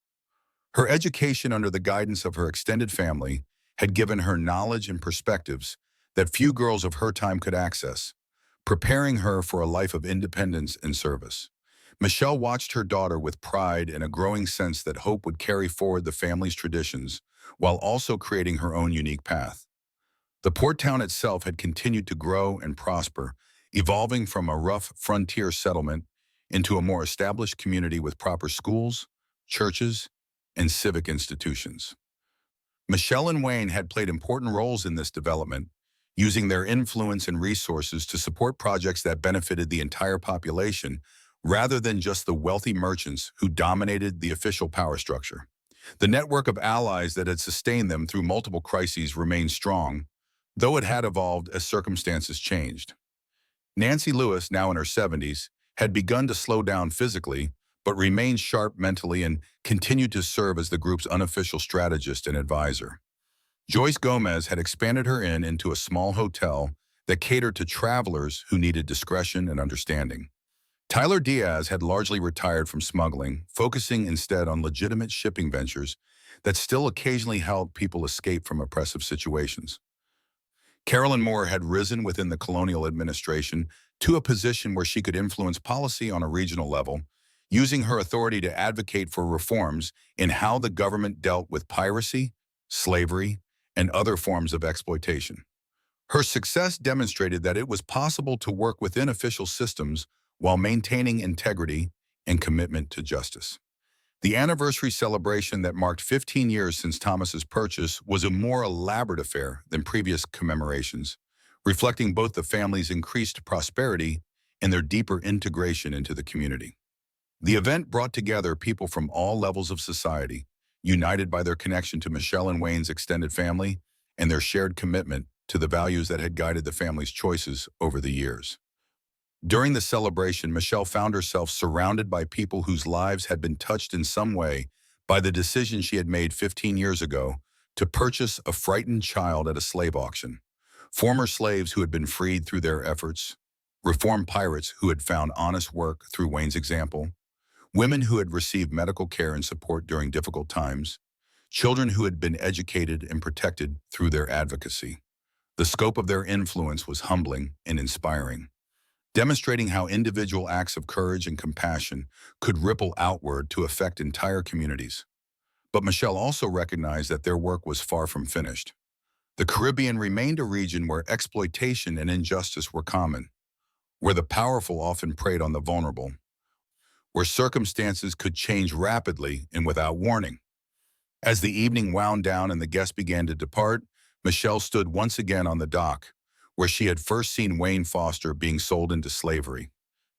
Her education under the guidance of her extended family had given her knowledge and perspectives that few girls of her time could access, preparing her for a life of independence and service. Michelle watched her daughter with pride and a growing sense that Hope would carry forward the family's traditions while also creating her own unique path. The port town itself had continued to grow and prosper, evolving from a rough frontier settlement into a more established community with proper schools, churches, and civic institutions. Michelle and Wayne had played important roles in this development, using their influence and resources to support projects that benefited the entire population rather than just the wealthy merchants who dominated the official power structure. The network of allies that had sustained them through multiple crises remained strong, though it had evolved as circumstances changed. Nancy Lewis, now in her 70s, had begun to slow down physically, but remained sharp mentally and continued to serve as the group's unofficial strategist and advisor. Joyce Gomez had expanded her inn into a small hotel that catered to travelers who needed discretion and understanding. Tyler Diaz had largely retired from smuggling, focusing instead on legitimate shipping ventures that still occasionally helped people escape from oppressive situations. Carolyn Moore had risen within the colonial administration to a position where she could influence policy on a regional level, using her authority to advocate for reforms in how the government dealt with piracy, slavery, and other forms of exploitation. Her success demonstrated that it was possible to work within official systems while maintaining integrity and commitment to justice. The anniversary celebration that marked 15 years since Thomas's purchase was a more elaborate affair than previous commemorations, reflecting both the family's increased prosperity and their deeper integration into the community. The event brought together people from all levels of society, united by their connection to Michelle and Wayne's extended family and their shared commitment to the values that had guided the family's choices over the years. During the celebration, Michelle found herself surrounded by people whose lives had been touched in some way by the decision she had made 15 years ago to purchase a frightened child at a slave auction. Former slaves who had been freed through their efforts, reformed pirates who had found honest work through Wayne's example, women who had received medical care and support during difficult times, children who had been educated and protected through their advocacy. The scope of their influence was humbling and inspiring, demonstrating how individual acts of courage and compassion could ripple outward to affect entire communities. But Michelle also recognized that their work was far from finished. The Caribbean remained a region where exploitation and injustice were common, where the powerful often preyed on the vulnerable, where circumstances could change rapidly and without warning. As the evening wound down and the guests began to depart, Michelle stood once again on the dock, where she had first seen Wayne Foster being sold into slavery.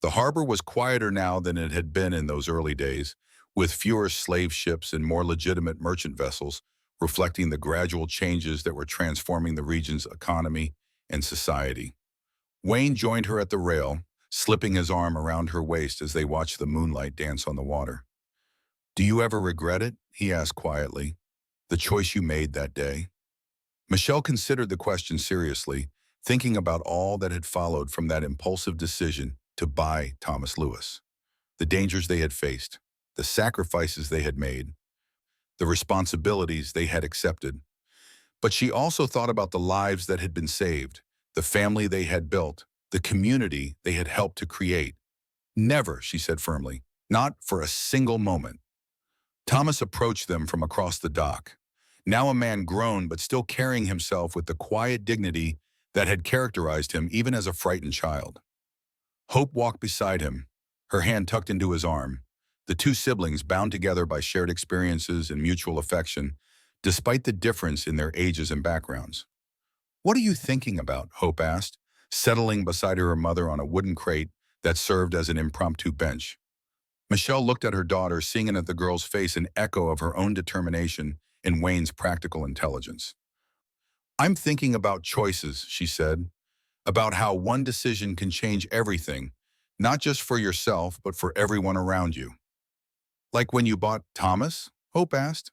The harbor was quieter now than it had been in those early days, with fewer slave ships and more legitimate merchant vessels, reflecting the gradual changes that were transforming the region's economy and society. Wayne joined her at the rail, slipping his arm around her waist as they watched the moonlight dance on the water. "Do you ever regret it?" he asked quietly. "The choice you made that day?" Michelle considered the question seriously, thinking about all that had followed from that impulsive decision to buy Thomas Lewis. The dangers they had faced, the sacrifices they had made, the responsibilities they had accepted. But she also thought about the lives that had been saved, the family they had built, the community they had helped to create. "Never," she said firmly, "not for a single moment." Thomas approached them from across the dock, now a man grown but still carrying himself with the quiet dignity that had characterized him even as a frightened child. Hope walked beside him, her hand tucked into his arm, the two siblings bound together by shared experiences and mutual affection, despite the difference in their ages and backgrounds. "What are you thinking about?" Hope asked, settling beside her mother on a wooden crate that served as an impromptu bench. Michelle looked at her daughter, seeing in the girl's face an echo of her own determination and Wayne's practical intelligence. "I'm thinking about choices," she said, "about how one decision can change everything, not just for yourself, but for everyone around you." "Like when you bought Thomas?" Hope asked.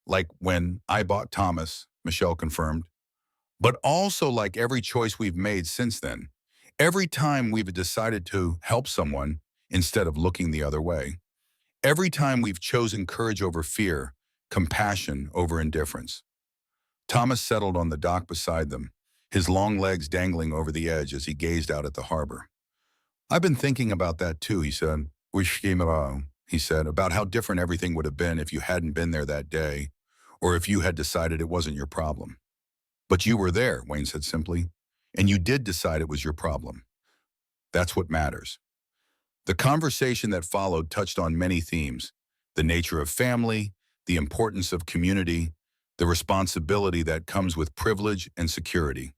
"Like when I bought Thomas," Michelle confirmed. "But also like every choice we've made since then. Every time we've decided to help someone instead of looking the other way. Every time we've chosen courage over fear, compassion over indifference." Thomas settled on the dock beside them, his long legs dangling over the edge as he gazed out at the harbor. "I've been thinking about that too," he said. He said, "about how different everything would have been if you hadn't been there that day, or if you had decided it wasn't your problem." "But you were there," Wayne said simply, "and you did decide it was your problem. That's what matters." The conversation that followed touched on many themes: the nature of family, the importance of community, the responsibility that comes with privilege and security.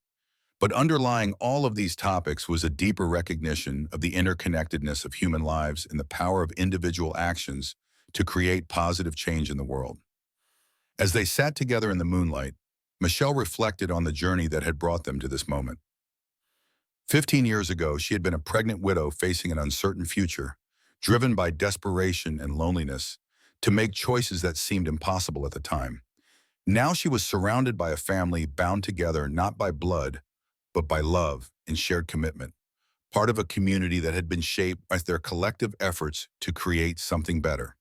But underlying all of these topics was a deeper recognition of the interconnectedness of human lives and the power of individual actions to create positive change in the world. As they sat together in the moonlight, Michelle reflected on the journey that had brought them to this moment. 15 years ago, she had been a pregnant widow facing an uncertain future, driven by desperation and loneliness to make choices that seemed impossible at the time. Now she was surrounded by a family bound together not by blood, but by love and shared commitment, part of a community that had been shaped by their collective efforts to create something better.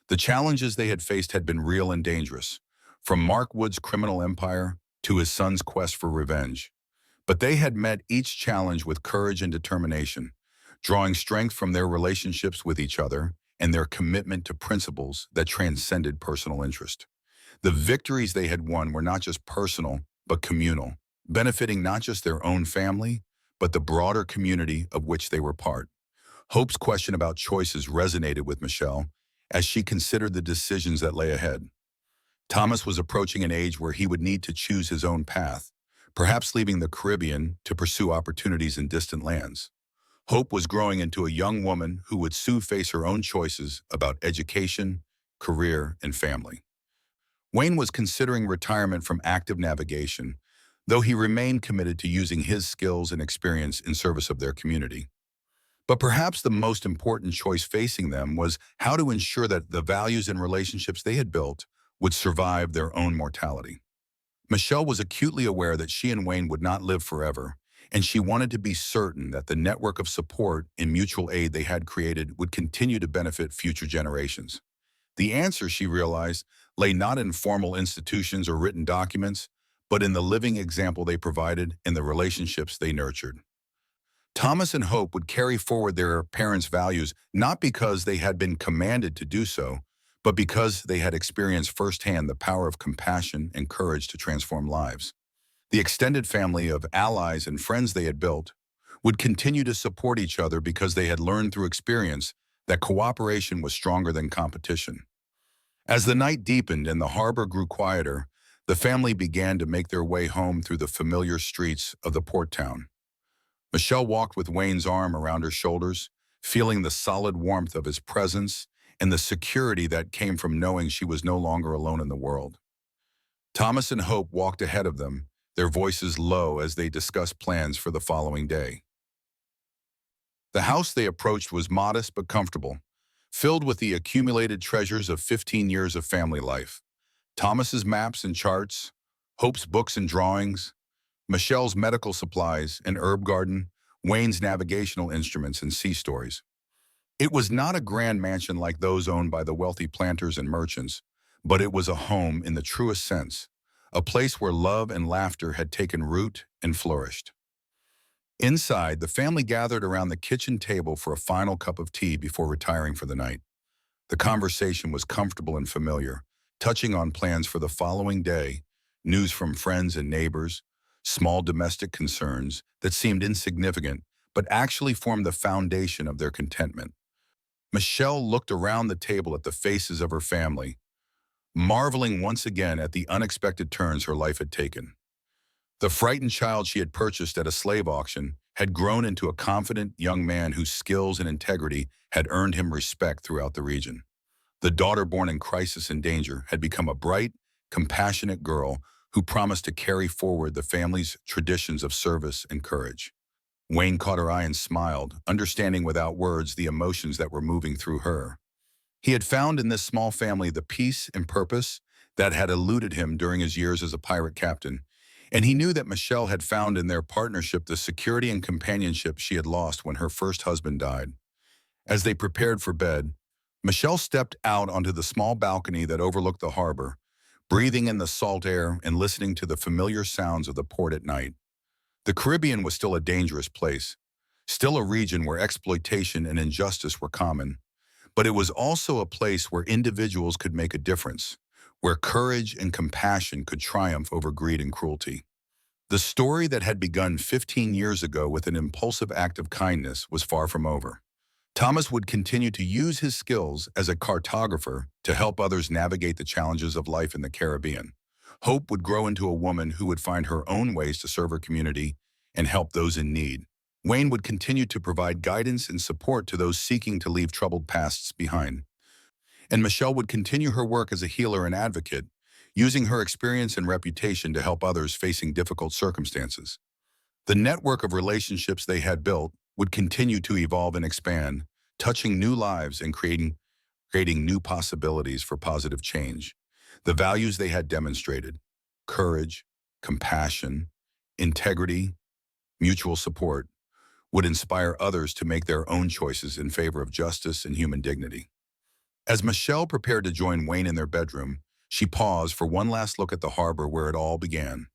The challenges they had faced had been real and dangerous, from Mark Wood's criminal empire to his son's quest for revenge. But they had met each challenge with courage and determination, drawing strength from their relationships with each other and their commitment to principles that transcended personal interest. The victories they had won were not just personal, but communal, benefiting not just their own family, but the broader community of which they were part. Hope's question about choices resonated with Michelle as she considered the decisions that lay ahead. Thomas was approaching an age where he would need to choose his own path, perhaps leaving the Caribbean to pursue opportunities in distant lands. Hope was growing into a young woman who would soon face her own choices about education, career, and family. Wayne was considering retirement from active navigation, though he remained committed to using his skills and experience in service of their community. But perhaps the most important choice facing them was how to ensure that the values and relationships they had built would survive their own mortality. Michelle was acutely aware that she and Wayne would not live forever, and she wanted to be certain that the network of support and mutual aid they had created would continue to benefit future generations. The answer, she realized, lay not in formal institutions or written documents, but in the living example they provided and the relationships they nurtured. Thomas and Hope would carry forward their parents' values not because they had been commanded to do so, but because they had experienced firsthand the power of compassion and courage to transform lives. The extended family of allies and friends they had built would continue to support each other because they had learned through experience that cooperation was stronger than competition. As the night deepened and the harbor grew quieter, the family began to make their way home through the familiar streets of the port town. Michelle walked with Wayne's arm around her shoulders, feeling the solid warmth of his presence and the security that came from knowing she was no longer alone in the world. Thomas and Hope walked ahead of them, their voices low as they discussed plans for the following day. The house they approached was modest but comfortable, filled with the accumulated treasures of 15 years of family life. Thomas's maps and charts, Hope's books and drawings, Michelle's medical supplies and herb garden, Wayne's navigational instruments and sea stories. It was not a grand mansion like those owned by the wealthy planters and merchants, but it was a home in the truest sense, a place where love and laughter had taken root and flourished. Inside, the family gathered around the kitchen table for a final cup of tea before retiring for the night. The conversation was comfortable and familiar, touching on plans for the following day, news from friends and neighbors, small domestic concerns that seemed insignificant but actually formed the foundation of their contentment. Michelle looked around the table at the faces of her family, marveling once again at the unexpected turns her life had taken. The frightened child she had purchased at a slave auction had grown into a confident young man whose skills and integrity had earned him respect throughout the region. The daughter born in crisis and danger had become a bright, compassionate girl who promised to carry forward the family's traditions of service and courage. Wayne caught her eye and smiled, understanding without words the emotions that were moving through her. He had found in this small family the peace and purpose that had eluded him during his years as a pirate captain, and he knew that Michelle had found in their partnership the security and companionship she had lost when her first husband died. As they prepared for bed, Michelle stepped out onto the small balcony that overlooked the harbor, breathing in the salt air and listening to the familiar sounds of the port at night. The Caribbean was still a dangerous place, still a region where exploitation and injustice were common, but it was also a place where individuals could make a difference, where courage and compassion could triumph over greed and cruelty. The story that had begun 15 years ago with an impulsive act of kindness was far from over. Thomas would continue to use his skills as a cartographer to help others navigate the challenges of life in the Caribbean. Hope would grow into a woman who would find her own ways to serve her community and help those in need. Wayne would continue to provide guidance and support to those seeking to leave troubled pasts behind. And Michelle would continue her work as a healer and advocate, using her experience and reputation to help others facing difficult circumstances. The network of relationships they had built would continue to evolve and expand, touching new lives and creating new possibilities for positive change. The values they had demonstrated, courage, compassion, integrity, mutual support, would inspire others to make their own choices in favor of justice and human dignity. As Michelle prepared to join Wayne in their bedroom, she paused for one last look at the harbor where it all began.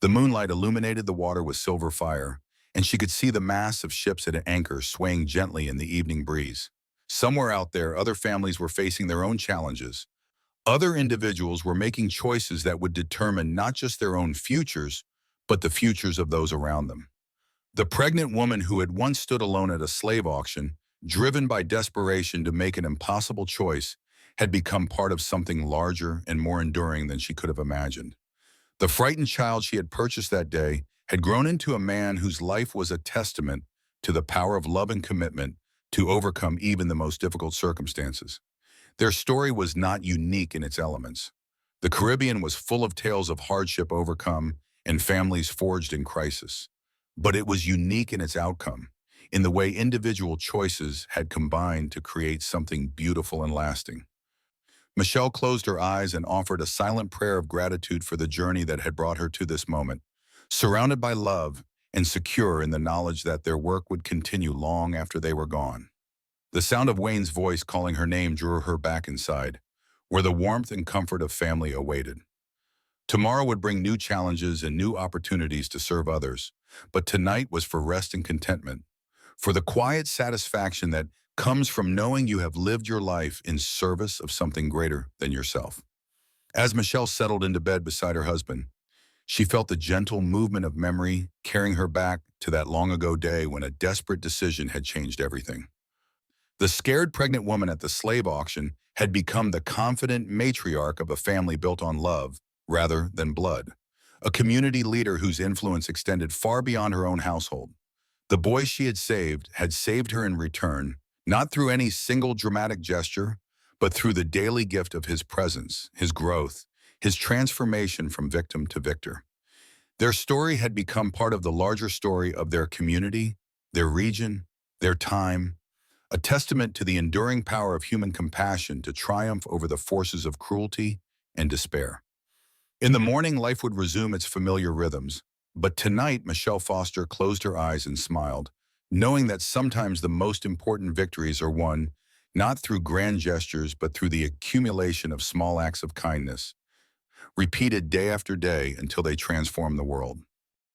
The moonlight illuminated the water with silver fire, and she could see the mass of ships at anchor swaying gently in the evening breeze. Somewhere out there, other families were facing their own challenges. Other individuals were making choices that would determine not just their own futures, but the futures of those around them. The pregnant woman who had once stood alone at a slave auction, driven by desperation to make an impossible choice, had become part of something larger and more enduring than she could have imagined. The frightened child she had purchased that day had grown into a man whose life was a testament to the power of love and commitment to overcome even the most difficult circumstances. Their story was not unique in its elements. The Caribbean was full of tales of hardship overcome and families forged in crisis. But it was unique in its outcome, in the way individual choices had combined to create something beautiful and lasting. Michelle closed her eyes and offered a silent prayer of gratitude for the journey that had brought her to this moment, surrounded by love and secure in the knowledge that their work would continue long after they were gone. The sound of Wayne's voice calling her name drew her back inside, where the warmth and comfort of family awaited. Tomorrow would bring new challenges and new opportunities to serve others, but tonight was for rest and contentment, for the quiet satisfaction that comes from knowing you have lived your life in service of something greater than yourself. As Michelle settled into bed beside her husband, she felt the gentle movement of memory carrying her back to that long-ago day when a desperate decision had changed everything. The scared pregnant woman at the slave auction had become the confident matriarch of a family built on love rather than blood, a community leader whose influence extended far beyond her own household. The boy she had saved her in return, not through any single dramatic gesture, but through the daily gift of his presence, his growth, his transformation from victim to victor. Their story had become part of the larger story of their community, their region, their time, a testament to the enduring power of human compassion to triumph over the forces of cruelty and despair. In the morning, life would resume its familiar rhythms, but tonight Michelle Foster closed her eyes and smiled, knowing that sometimes the most important victories are won not through grand gestures but through the accumulation of small acts of kindness, repeated day after day until they transform the world.